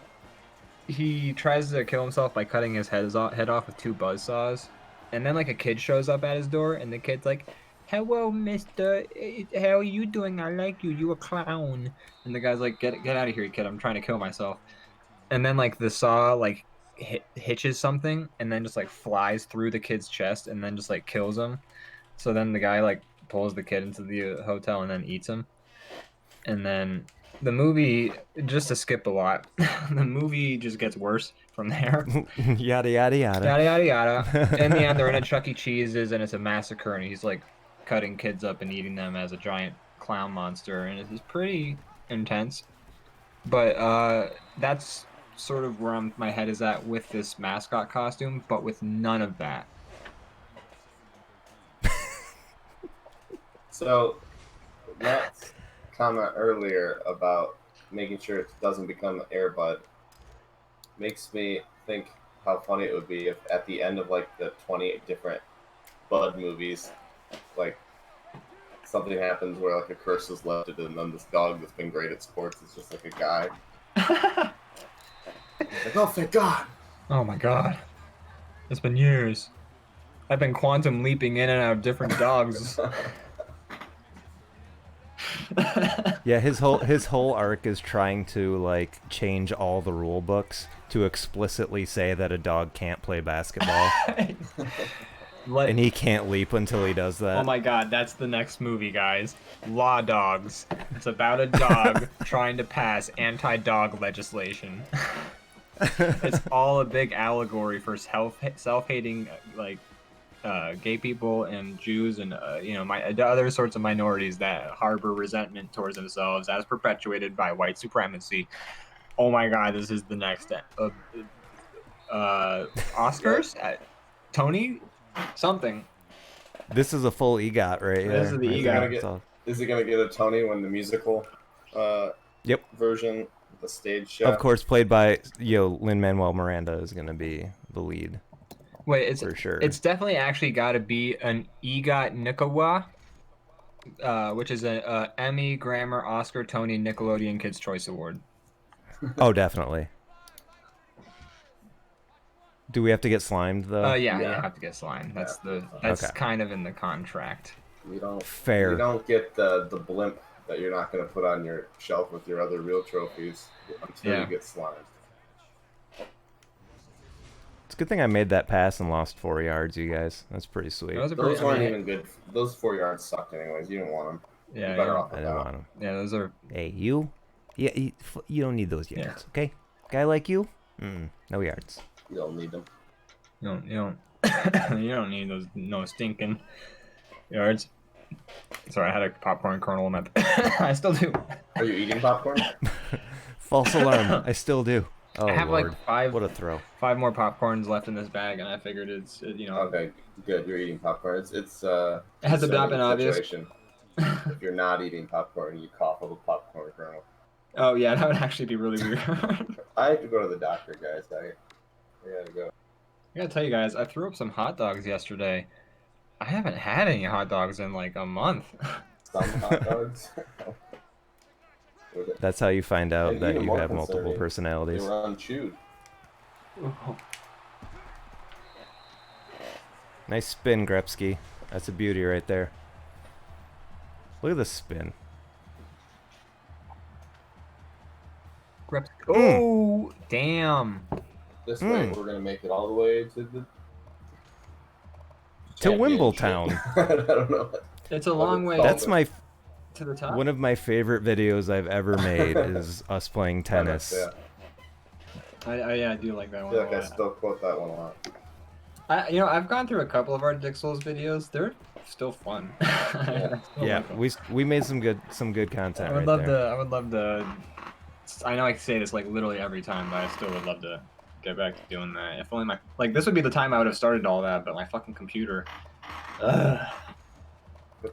he tries to kill himself by cutting his head off with two buzz saws, and then like a kid shows up at his door, and the kid's like, "Hello, Mister. How are you doing? I like you. You a clown." And the guy's like, "Get out of here, kid. I'm trying to kill myself." And then like the saw like hitches something, and then just like flies through the kid's chest, and then just like kills him. So then the guy like pulls the kid into the hotel and then eats him. And then the movie, just to skip a lot, the movie just gets worse from there. Yada yada yada. Yada yada yada. In the end, they're in a Chuck E. Cheese's, and it's a massacre, and he's like cutting kids up and eating them as a giant clown monster, and it's pretty intense. But that's sort of where my head is at with this mascot costume, but with none of that. So, Matt's comment earlier about making sure it doesn't become an Air Bud makes me think how funny it would be if at the end of like the 28 different Bud movies, like something happens where like a curse is lifted, and then this dog that's been great at sports is just like a guy. Like, oh, thank God. Oh my God. It's been years. I've been quantum leaping in and out of different dogs. Yeah, his whole arc is trying to like change all the rule books to explicitly say that a dog can't play basketball. And he can't leap until he does that. Oh my God, that's the next movie, guys. Law Dogs. It's about a dog trying to pass anti-dog legislation. It's all a big allegory for self-hating like gay people and Jews and other sorts of minorities that harbor resentment towards themselves as perpetuated by white supremacy. Oh my God, this is the next Oscars, Tony, something. This is a full EGOT right here. This is the Is it EGOT. gonna get? Is it gonna get a Tony when the musical Yep. version, the stage show? Of course, played by Lin-Manuel Miranda is gonna be the lead. Wait, it's for sure. It's definitely actually got to be an EGOT Nikawa, which is a Emmy, Grammy, Oscar, Tony, Nickelodeon Kids' Choice Award. Oh, definitely. Do we have to get slimed though? Yeah, you Yeah. have to get slime. That's Yeah. that's Okay. kind of in the contract. You don't. Fair. You don't get the blimp that you're not gonna put on your shelf with your other real trophies until Yeah. you get slimed. It's a good thing I made that pass and lost 4 yards, you guys. That's pretty sweet. That was a Those pretty, weren't even good. Those 4 yards sucked anyways. You didn't want them. Yeah, You're better yeah. off I with didn't that. want him. Yeah, those are. Hey, you? Yeah, you don't need those yards, okay? Guy like you? No yards. You don't need them. You don't you don't need those no stinking yards. Sorry, I had a popcorn kernel in my. I still do. Are you eating popcorn? False alarm. I still do. Oh, I have Lord. like five What a throw. more popcorns left in this bag, and I figured you know. Okay, good. You're eating popcorn. It's It has not been concerning obvious. situation. If you're not eating popcorn, you cough up a popcorn kernel. Oh yeah, that would actually be really weird. I have to go to the doctor, guys. I gotta go. I gotta tell you guys, I threw up some hot dogs yesterday. I haven't had any hot dogs in like a month. Some hot dogs. That's how you find out And that even you more have multiple concerning, They personalities. were unchewed. Nice spin, Grepsky. That's a beauty right there. Look at the spin. Oh, damn. This way, we're gonna make it all the way to the To championship. Wimbletown. I don't know. It's a long way That's my to the top. one of my favorite videos I've ever made is us playing tennis. Yeah. I do like that I one. feel a like I lot. still quote that one a lot. I've gone through a couple of our Dick Souls videos. They're still fun. I still Yeah, like 'em. we made some good content I would right love there. to. I would love to. I know I say this like literally every time, but I still would love to get back to doing that. If only this would be the time I would have started all that, but my fucking computer. Ugh.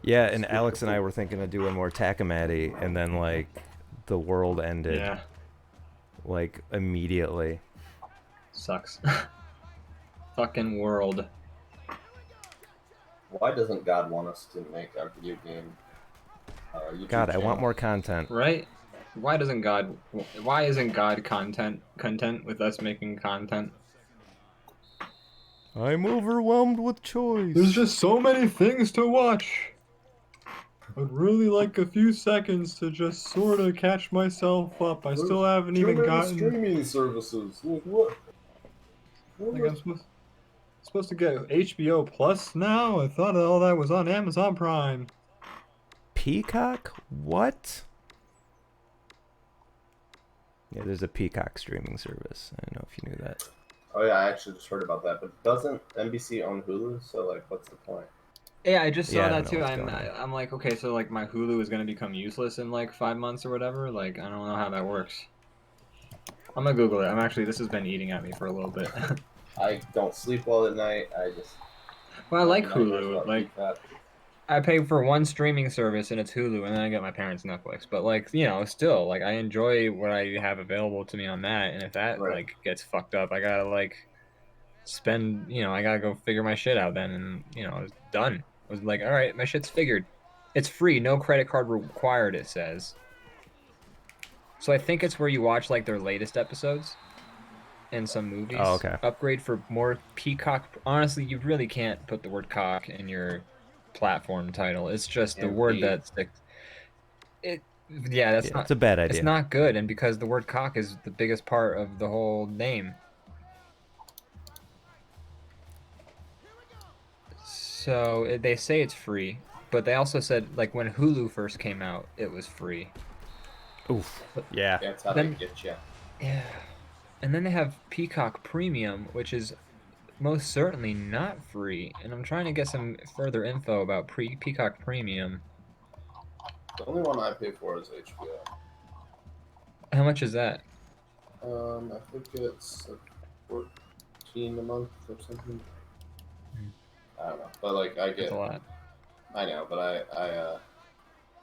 Yeah, and Alex and I were thinking of doing more Takamati, and then like the world ended Yeah, like immediately. sucks. Fucking world. Why doesn't God want us to make our video game? YouTube God, I want channel? more content. Right? Why isn't God content with us making content? I'm overwhelmed with choice. There's just so many things to watch. I'd really like a few seconds to just sort of catch myself up. I still haven't Too even many gotten. streaming services. Like, what? Like I'm supposed to get HBO Plus now. I thought all that was on Amazon Prime. Peacock? What? Yeah, there's a Peacock streaming service. I don't know if you knew that. Oh yeah, I actually just heard about that. But doesn't NBC own Hulu? So like, what's the point? Yeah, I just saw Yeah, I that don't know too. what's going on. I'm like, okay, so like my Hulu is gonna become useless in like 5 months or whatever. Like I don't know how that works. I'm gonna Google it. This has been eating at me for a little bit. I don't sleep well at night. I just. Well, I like nightmares Hulu. about Like Peacock. I pay for one streaming service and it's Hulu, and then I get my parents' Netflix. But like, you know, still, like I enjoy what I have available to me on that, and if that Right. like gets fucked up, I gotta like spend, you know, I gotta go figure my shit out then, and you know, it's done. I was like, all right, my shit's figured. It's free, no credit card required. It says. So I think it's where you watch like their latest episodes and some movies. Oh, okay. Upgrade for more Peacock. Honestly, you really can't put the word cock in your platform title. It's just the word Indeed. that sticks. Yeah, that's not. It's a bad idea. It's not good, and because the word cock is the biggest part of the whole name. So they say it's free, but they also said like when Hulu first came out, it was free. Oof. Yeah. That's how Then- they get you. Yeah. And then they have Peacock Premium, which is most certainly not free. And I'm trying to get some further info about Peacock Premium. The only one I pay for is HBO. How much is that? I think it's $15 a month or something. Hmm. I don't know, but like That's a lot. I know, but I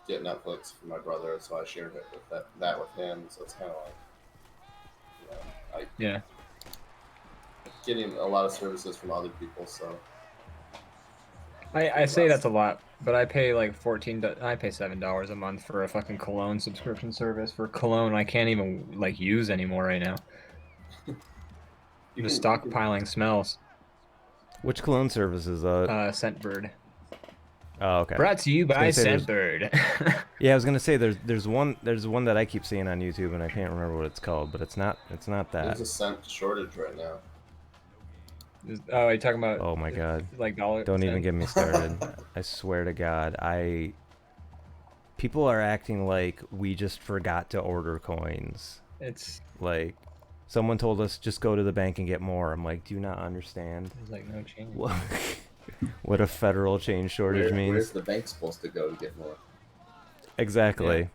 get Netflix for my brother, so I shared it with that with him. So it's kind of like, I Yeah. getting a lot of services from other people. So I say that's a lot, but I pay like I pay $7 a month for a fucking cologne subscription service for cologne I can't even like use anymore right now. I'm just you can stockpiling smells. Which cologne service is that? Scentbird. Oh, okay. Brought to you I was by gonna say there's- Scentbird. Yeah, I was gonna say there's one that I keep seeing on YouTube and I can't remember what it's called, but it's not that. There's a scent shortage right now. Oh, are you talking about Oh my god. like dollar? Don't even cent? get me started. I swear to God, people are acting like we just forgot to order coins. It's Like, someone told us just go to the bank and get more. I'm like, do you not understand there's like no change. what a federal change shortage means? Where's the bank supposed to go to get more? Exactly. Yeah.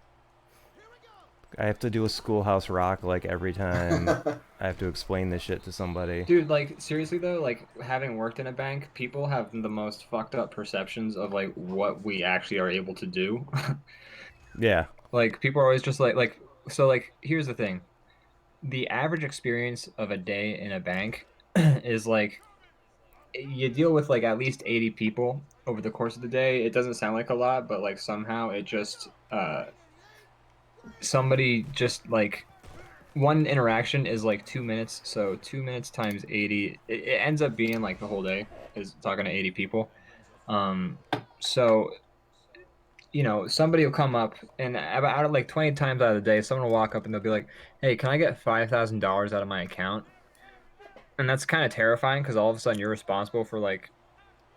I have to do a Schoolhouse Rock like every time I have to explain this shit to somebody. Dude, like seriously though, like having worked in a bank, people have the most fucked up perceptions of like what we actually are able to do. Yeah. Like people are always just like here's the thing. The average experience of a day in a bank is like you deal with like at least 80 people over the course of the day. It doesn't sound like a lot, but like somehow it just somebody just like one interaction is like 2 minutes, so 2 minutes times 80, it ends up being like the whole day is talking to 80 people. Um, so somebody will come up and about out of like 20 times out of the day, someone will walk up and they'll be like, "Hey, can I get $5,000 out of my account?" And that's kind of terrifying because all of a sudden you're responsible for like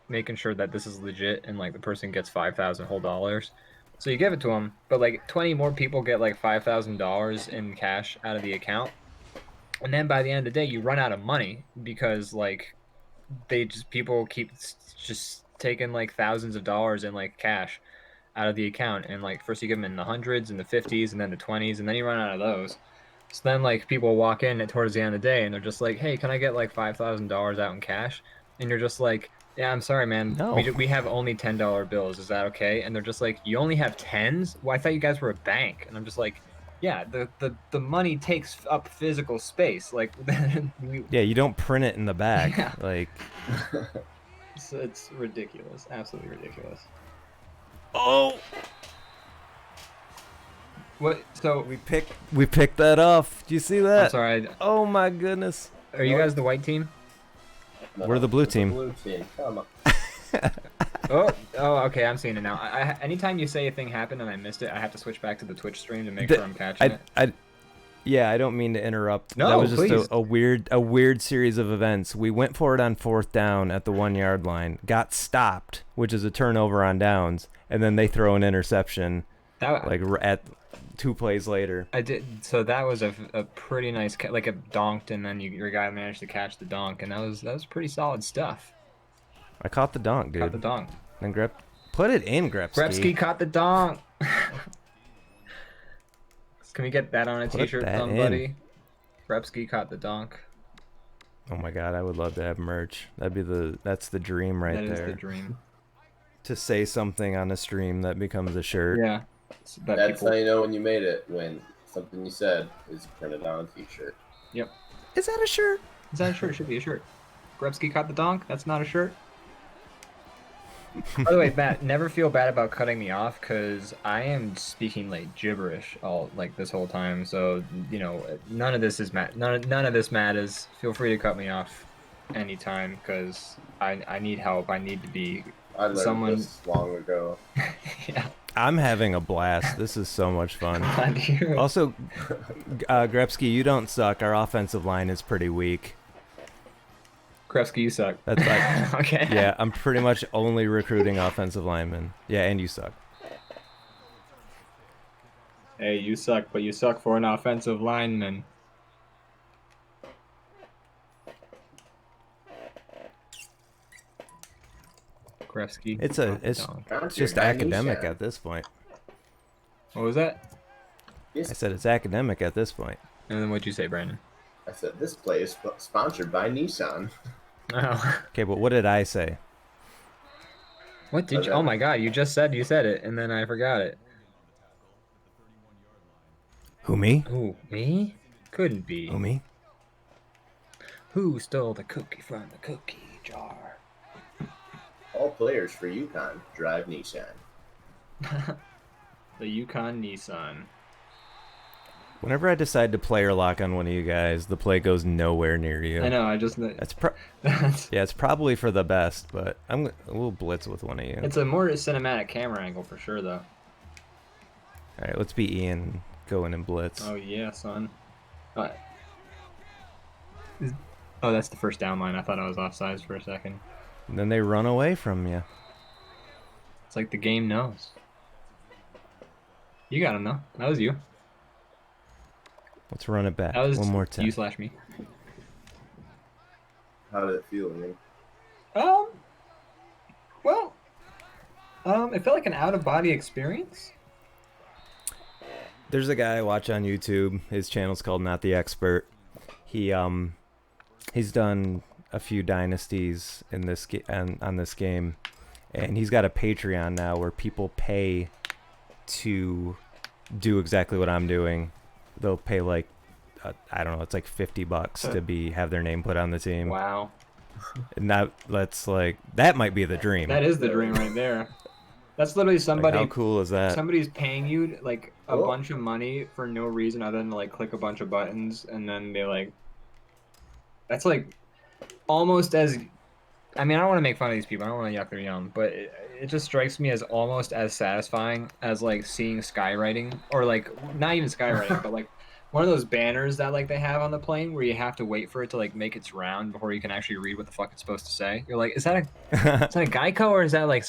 making sure that this is legit and like the person gets 5,000 whole dollars. So you give it to them, but like 20 more people get like $5,000 in cash out of the account. And then by the end of the day, you run out of money because like people keep just taking like thousands of dollars in like cash out of the account. And like first you give them in the hundreds and the 50s and then the 20s, and then you run out of those. So then like people walk in at towards the end of the day and they're just like, "Hey, can I get like $5,000 out in cash?" And you're just like, "Yeah, I'm sorry, man. No. We have only $10 bills. Is that okay?" And they're just like, "You only have tens? Well, I thought you guys were a bank." And I'm just like, "Yeah, the money takes up physical space. Like, Yeah, you don't print it in the back. Yeah. Like, it's ridiculous. Absolutely ridiculous." oh, What? So we picked that off. Do you see that? I'm sorry. Oh my goodness. Are you guys the white team? We're the blue team. Blue team. Come on. Oh, okay. I'm seeing it now. Anytime you say a thing happened and I missed it, I have to switch back to the Twitch stream to make sure I'm catching it. Yeah, I don't mean to interrupt. No, that was just please. a weird series of events. We went for it on 4th down at the 1 yard line, got stopped, which is a turnover on downs, and then they throw an interception like at 2 plays later. I did. So that was a pretty nice, like it donked, and then your guy managed to catch the donk, and that was pretty solid stuff. I caught the donk, dude. Caught the donk. And put it in, Grepsky. Grepsky caught the donk. Can we get that on a Put t-shirt, that somebody? in. Grepsky caught the donk. Oh my god, I would love to have merch. That's the dream right there. That is the dream. To say something on a stream that becomes a shirt. Yeah. That's how you know when you made it, when something you said is printed on a t-shirt. Yep. Is that a shirt? Is that a shirt? It should be a shirt. Grepsky caught the donk? That's not a shirt? By the way, Matt, never feel bad about cutting me off because I am speaking like gibberish all like this whole time. So none of this is Matt. None of this matters. Feel free to cut me off anytime because I need help. I need to be I learned this long ago. Yeah. I'm having a blast. This is so much fun. Glad to hear it. Also, Grepsky, you don't suck. Our offensive line is pretty weak. Grepsky, you suck. That's like, okay. yeah, I'm pretty much only recruiting offensive linemen. Yeah, and you suck. Hey, you suck, but you suck for an offensive lineman. Grepsky. It's just academic at this point. What was that? I said it's academic at this point. And then what'd you say, Brandon? I said this play is sponsored by Nissan. Oh. Okay, but what did I say? What did you? Oh my God! You said it, and then I forgot it. Who, me? Who, me? Couldn't be. Who, me? Who stole the cookie from the cookie jar? All players for UConn drive Nissan. The Yukon Nissan. Whenever I decide to player lock on one of you guys, the play goes nowhere near you. I know. I just. Yeah, it's probably for the best, but we'll blitz with one of you. It's a more cinematic camera angle for sure, though. All right, let's be Ian. Go in and blitz. Oh yeah, son. Oh, that's the first down line. I thought I was offsides for a second. And then they run away from you. It's like the game knows. You gotta know. That was you. Let's run it back That was one more time. you/me. How did it feel, Ian? Well, it felt like an out-of-body experience. There's a guy I watch on YouTube. His channel's called Not the Expert. He's done a few dynasties in this on this game, and he's got a Patreon now where people pay to do exactly what I'm doing. They'll pay like I don't know, it's like $50 to have their name put on the team. Wow. And that might be the dream. That is the dream right there. That's literally somebody. Like, how cool is that? Somebody's paying you like a bunch of money for no reason other than to like click a bunch of buttons, and then they like. That's like almost as. I mean, I don't want to make fun of these people. I don't want to yuck their yum, but it just strikes me as almost as satisfying as like seeing skywriting, or like not even skywriting, but like one of those banners that like they have on the plane where you have to wait for it to like make its round before you can actually read what the fuck it's supposed to say. You're like, is that a Geico, or is that like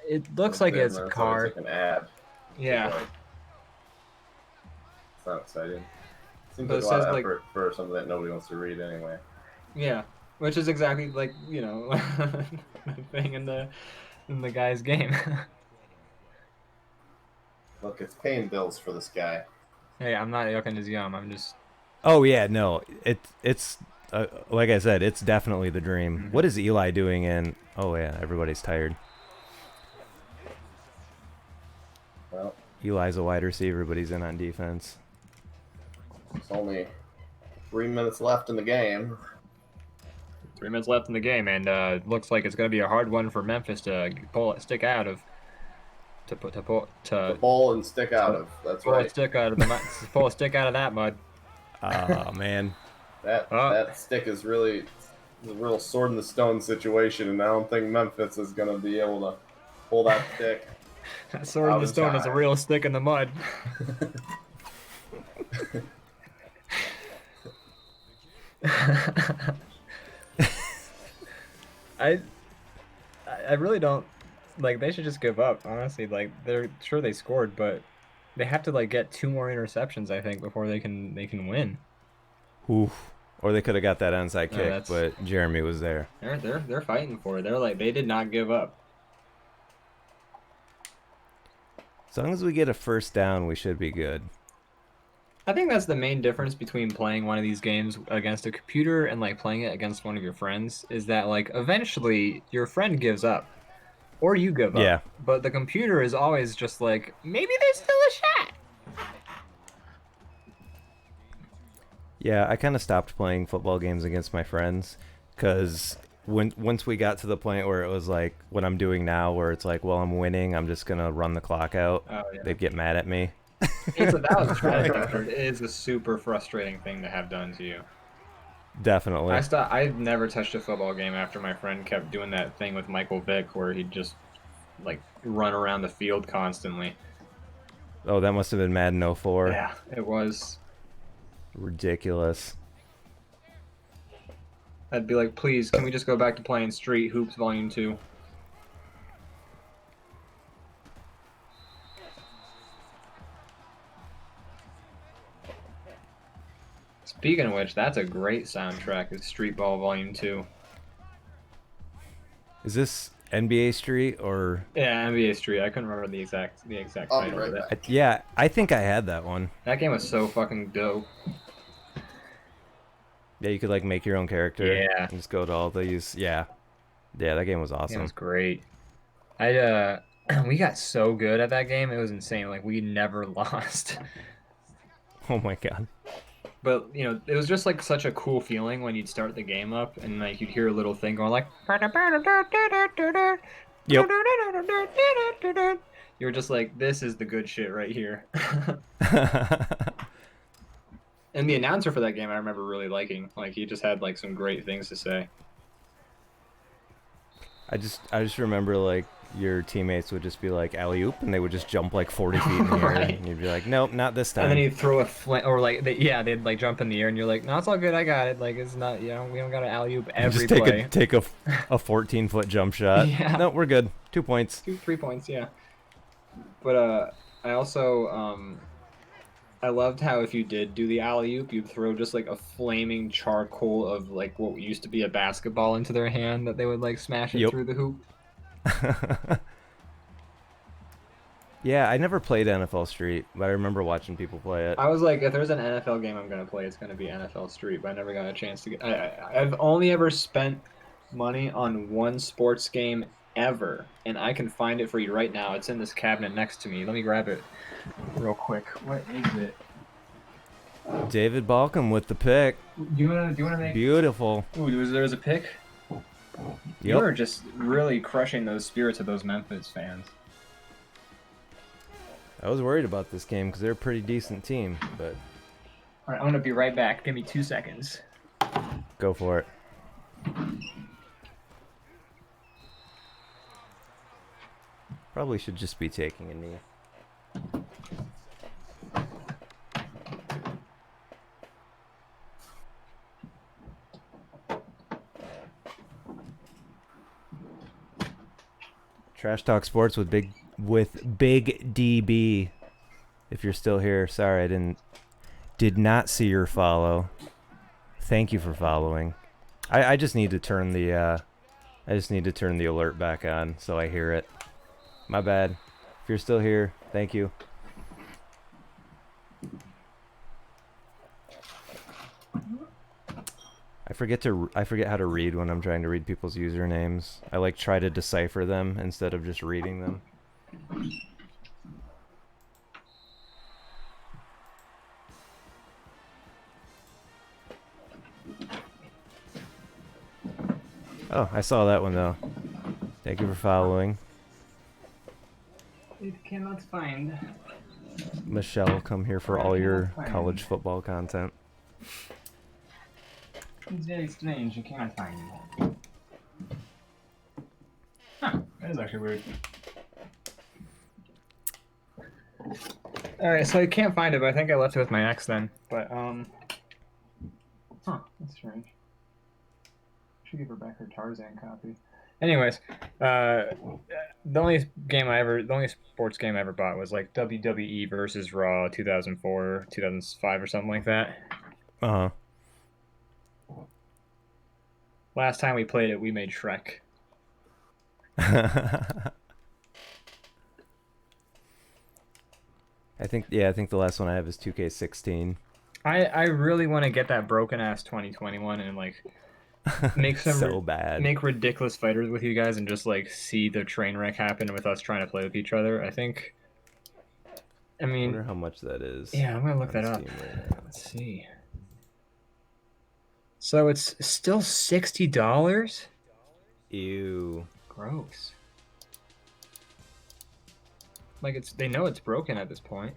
it looks like it's a car? It's like an ad. Yeah. It's not exciting. Seems But like it a lot says, of like- effort for something that nobody wants to read anyway. Yeah, which is exactly like the thing in the guy's game. Look, it's paying bills for this guy. Hey, I'm not yucking his yum. I'm just. Oh yeah, no, it's like I said, it's definitely the dream. Mm-hmm. What is Eli doing in? Oh yeah, everybody's tired. Well, Eli's a wide receiver, but he's in on defense. it's only 3 minutes left in the game. 3 minutes left in the game, and looks like it's going to be a hard one for Memphis to stick out of. The ball and stick out of. That's pull a right. stick out of pull a stick out of that mud. Oh man. That stick is really a real sword in the stone situation, and I don't think Memphis is going to be able to pull that stick. That sword in the stone is a real stick in the mud. I really don't like. They should just give up. Honestly, like they're sure they scored, but they have to like get 2 more interceptions, I think, before they can win. Oof. Or they could have got that onside kick, that's- but Jeremy was there. They're fighting for it. They did not give up. As long as we get a first down, we should be good. I think that's the main difference between playing one of these games against a computer and like playing it against one of your friends is that like eventually your friend gives up or you give up. Yeah. But the computer is always just like, maybe there's still a shot. Yeah, I kind of stopped playing football games against my friends because once we got to the point where it was like what I'm doing now, where it's like, well, I'm winning, I'm just gonna run the clock out. Oh, yeah. They'd get mad at me. That was trash. It is a super frustrating thing to have done to you. Definitely. I've never touched a football game after my friend kept doing that thing with Michael Vick where he'd just like run around the field constantly. Oh, that must have been Madden 04. Yeah, it was. Ridiculous. I'd be like, please, can we just go back to playing Street Hoops Volume 2? Speaking of which, that's a great soundtrack, is Street Ball Volume 2. Is this NBA Street or? Yeah, NBA Street. I couldn't remember the exact I'll be title right of it. back. Yeah, I think I had that one. That game was so fucking dope. Yeah, you could like make your own character. Yeah. And just go to all these. Yeah. Yeah, that game was It awesome. was great. We got so good at that game. It was insane. Like we never lost. Oh my god. But it was just like such a cool feeling when you'd start the game up and like you'd hear a little thing going like Yep. you were just like, this is the good shit right here. And the announcer for that game I remember really liking. Like he just had like some great things to say. I just remember like your teammates would just be like alley oop, and they would just jump like 40 feet in the air, Right. and you'd be like, nope, not this time. And then he'd throw a or like they'd like jump in the air and you're like, no, it's all good, I got it. Like it's not, we don't got to alley oop every just play. take a 14-foot jump shot. Yeah. No, we're good. 2 points. 3 points, yeah. But I also I loved how if you did do the alley-oop, you'd throw just like a flaming charcoal of like what used to be a basketball into their hand that they would like smash it Yep. through the hoop. Yeah, I never played NFL Street, but I remember watching people play it. I was like, if there's an NFL game I'm gonna play, it's gonna be NFL Street. But I never got a chance to get. I've only ever spent money on one sports game ever, and I can find it for you right now. It's in this cabinet next to me. Let me grab it real quick. What is it? David Balcom with the pick. Do you wanna make? Beautiful. Ooh, there's a pick. You are just really crushing those spirits of those Memphis fans. I was worried about this game because they're a pretty decent team, but All right, I'm gonna be right back. Give me 2 seconds. go for it. Probably should just be taking a knee. Trash Talk Sports with Big DB. If you're still here, sorry I did not see your follow. Thank you for following. I just need to turn the alert back on so I hear it. My bad. If you're still here, thank you. I forget how to read when I'm trying to read people's usernames. I like try to decipher them instead of just reading them. Oh, I saw that one though. Thank you for following. It cannot find. Michelle, come here for all your college football content. It's very strange. You cannot find it. Huh. That is actually weird. Alright, so I can't find it, but I think I left it with my ex then. But, Huh, that's strange. Should give her back her Tarzan copy. Anyways, the only sports game I ever bought was like WWE versus Raw 2004, 2005 or something like that. Uh-huh. Last time we played it, we made Shrek. I think the last one I have is 2K16. I really want to get that broken ass 2021 and like make some so bad. Make ridiculous fighters with you guys and just like see the train wreck happen with us trying to play with each other. I mean, wonder how much that is. Yeah, I'm gonna look that up. Let's see. So it's still $60? Ew. Gross. Like they know it's broken at this point.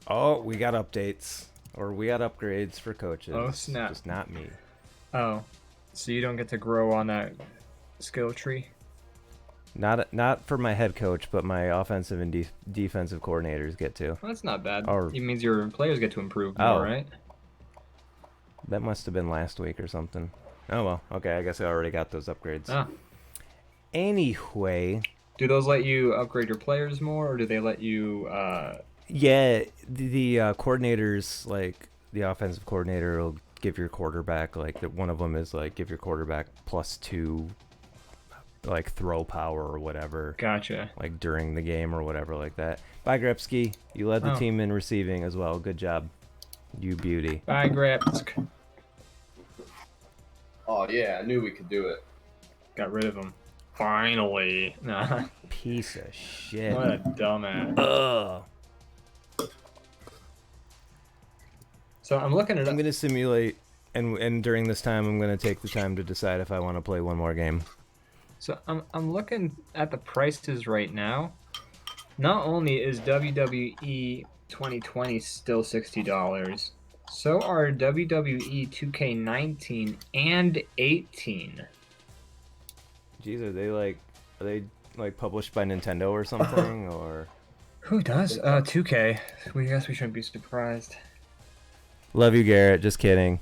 Oh, we got updates. Or we got upgrades for coaches. Oh, snap. Just not me. Oh. So you don't get to grow on that skill tree? Not for my head coach, but my offensive and defensive coordinators get to. Well, that's not bad. Or, it means your players get to improve more, right? That must have been last week or something. Oh, well. Okay, I guess I already got those upgrades. Ah. Anyway. Do those let you upgrade your players more, or do they let you... Yeah, the coordinators, like, the offensive coordinator will give your quarterback, like, one of them is, like, give your quarterback +2, like, throw power or whatever. Gotcha. Like, during the game or whatever like that. Bye, Grepsky. You led the team in receiving as well. Good job. You beauty. Bye, Grapsk. Oh yeah, I knew we could do it. Got rid of him. Finally. Nah. Piece of shit. What a dumbass. Ugh. So I'm looking at I'm it. gonna simulate, and during this time, I'm gonna take the time to decide if I want to play one more game. So I'm looking at the prices right now. Not only is WWE 2020 still $60, so are WWE 2K19 and 18. Jeez, are they like published by Nintendo or something, or? Who does? 2K. We guess we shouldn't be surprised. Love you, Garrett. Just kidding.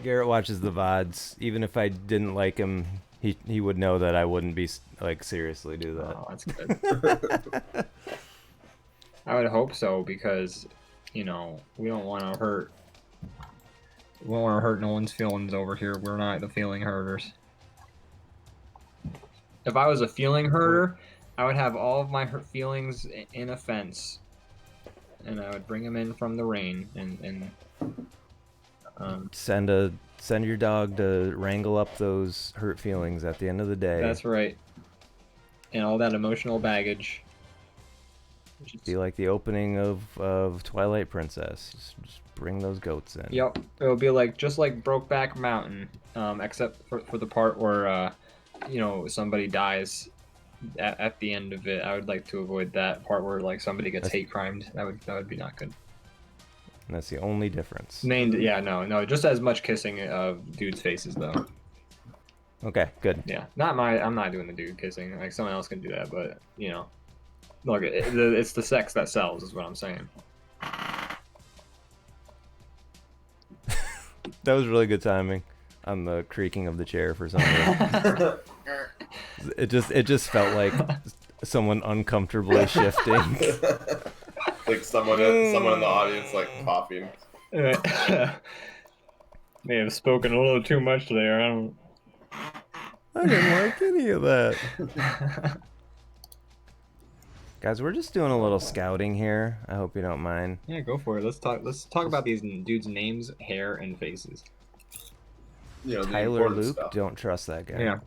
Garrett watches the VODs. Even if I didn't like him, he would know that I wouldn't be like seriously do that. Oh, that's good. I would hope so because, we don't want to hurt. We don't want to hurt no one's feelings over here. We're not the feeling hurters. If I was a feeling herder, I would have all of my hurt feelings in a fence, and I would bring them in from the rain and Send your dog to wrangle up those hurt feelings at the end of the day. That's right. And all that emotional baggage. Be like the opening of Twilight Princess. Just bring those goats in. Yep. It'll be like just like Brokeback Mountain, except for the part where somebody dies at the end of it. I would like to avoid that part where like somebody gets hate crimed. That would be not good. And that's the only difference. No, just as much kissing of dudes' faces though. Okay, good. Yeah, I'm not doing the dude kissing. Like someone else can do that, but look, it's the sex that sells, is what I'm saying. That was really good timing on the creaking of the chair for some reason. It just felt like someone uncomfortably shifting. Like someone in the audience like coughing. May have spoken a little too much there. I didn't like any of that. Guys, we're just doing a little scouting here. I hope you don't mind. Yeah, go for it. Let's talk about these dudes' names, hair, and faces. Tyler Luke, don't trust that guy. Yeah.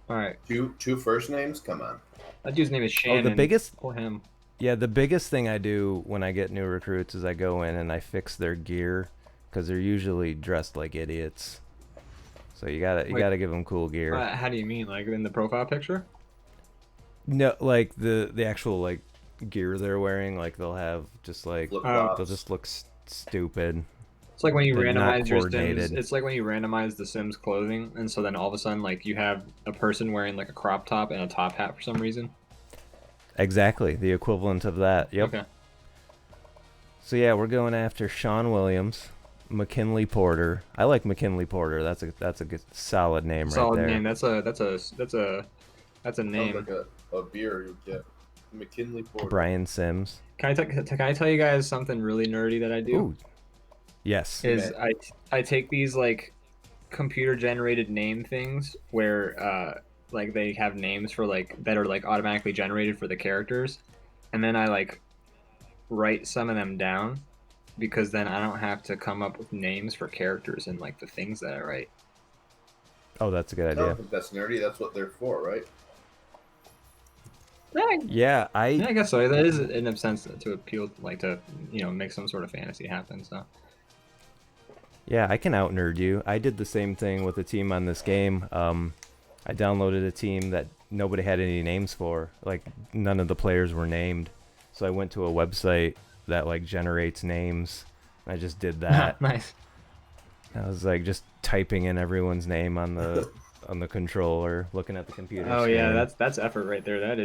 All right. Two first names? Come on. That dude's name is Shannon. Oh, the biggest. Poor him. Yeah, the biggest thing I do when I get new recruits is I go in and I fix their gear, because they're usually dressed like idiots. So you gotta give them cool gear. How do you mean? Like in the profile picture? No, like the actual like gear they're wearing. Like they'll have just like they'll just look stupid. It's like when you They're randomize not your Sims. coordinated. It's like when you randomize the Sims clothing, and so then all of a sudden, like you have a person wearing like a crop top and a top hat for some reason. Exactly, the equivalent of that. Yep. Okay. So yeah, we're going after Sean Williams, McKinley Porter. I like McKinley Porter. That's a good, solid name right there. Solid name. That's a name. Sounds like a beer you get. McKinley Porter. Brian Sims. Can I tell you guys something really nerdy that I do? Ooh. Yes. Is I take these like computer generated name things where like they have names for like that are like automatically generated for the characters, and then I like write some of them down, because then I don't have to come up with names for characters and like the things that I write. Oh, that's a good I idea. don't think that's nerdy. That's what they're for, right? Yeah, I guess so. That is in a sense to appeal, like to make some sort of fantasy happen. So. Yeah, I can out nerd you. I did the same thing with a team on this game. I downloaded a team that nobody had any names for. Like none of the players were named. So I went to a website that like generates names. I just did that. Nice. I was like just typing in everyone's name on the controller, looking at the computer. Oh screen. yeah, that's effort right there. That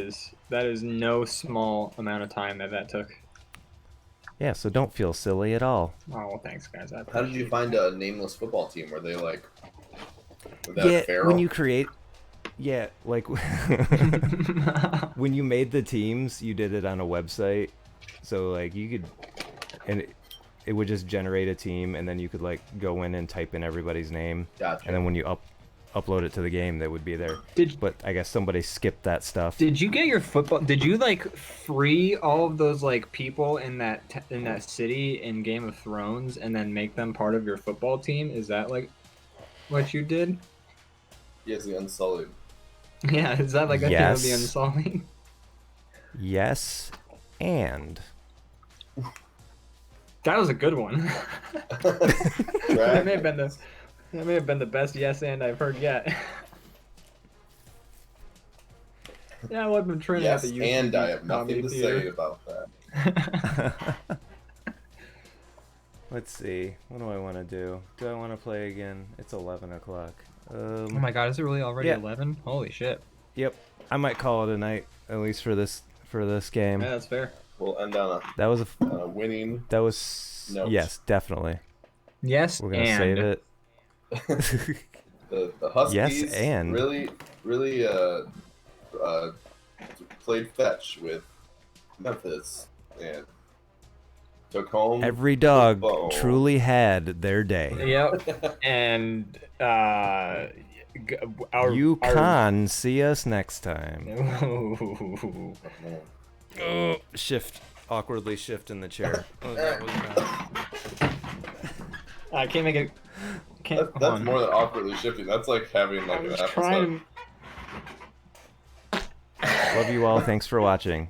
is no small amount of time that took. Yeah, so don't feel silly at all. Oh well, thanks guys. How did you find a nameless football team? Were they like? Was that Yeah, feral? when you create. Yeah, like when you made the teams, you did it on a website, so like you could, and it would just generate a team, and then you could like go in and type in everybody's name, Gotcha. and then when you upload it to the game, they would be there. Did But I guess somebody skipped that stuff. Did you get your football? Did you like free all of those like people in that city in Game of Thrones and then make them part of your football team? Is that like what you did? Yes, the Unsullied. Yeah, is that like a Yes. thing of the Unsullied? Yes, and That was a good one. that Right? may have been the best yes and I've heard yet. Yeah, I've been training Yes, at the and I have UCB nothing Comedy to Theater. say about that. let's see. What do I want to do? Do I want to play again? It's 11 o'clock. Oh my god, is it really already Yeah. 11? Holy shit. Yep. I might call it a night, at least for this game. Yeah, that's fair. We'll end on That was a winning. that was Note. yes, definitely. Yes, We're gonna and save it. The Huskies Yes, and- really played fetch with Memphis and took home Every dog football. truly had their day. Yep. And our UConn, see us next time. Man. Oh, awkwardly shift in the chair. Oh, that was bad. I can't make it. Can't. That's more than awkwardly shifting. That's like having like I an was episode. trying. Love you all. Thanks for watching.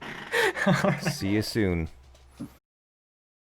See you soon.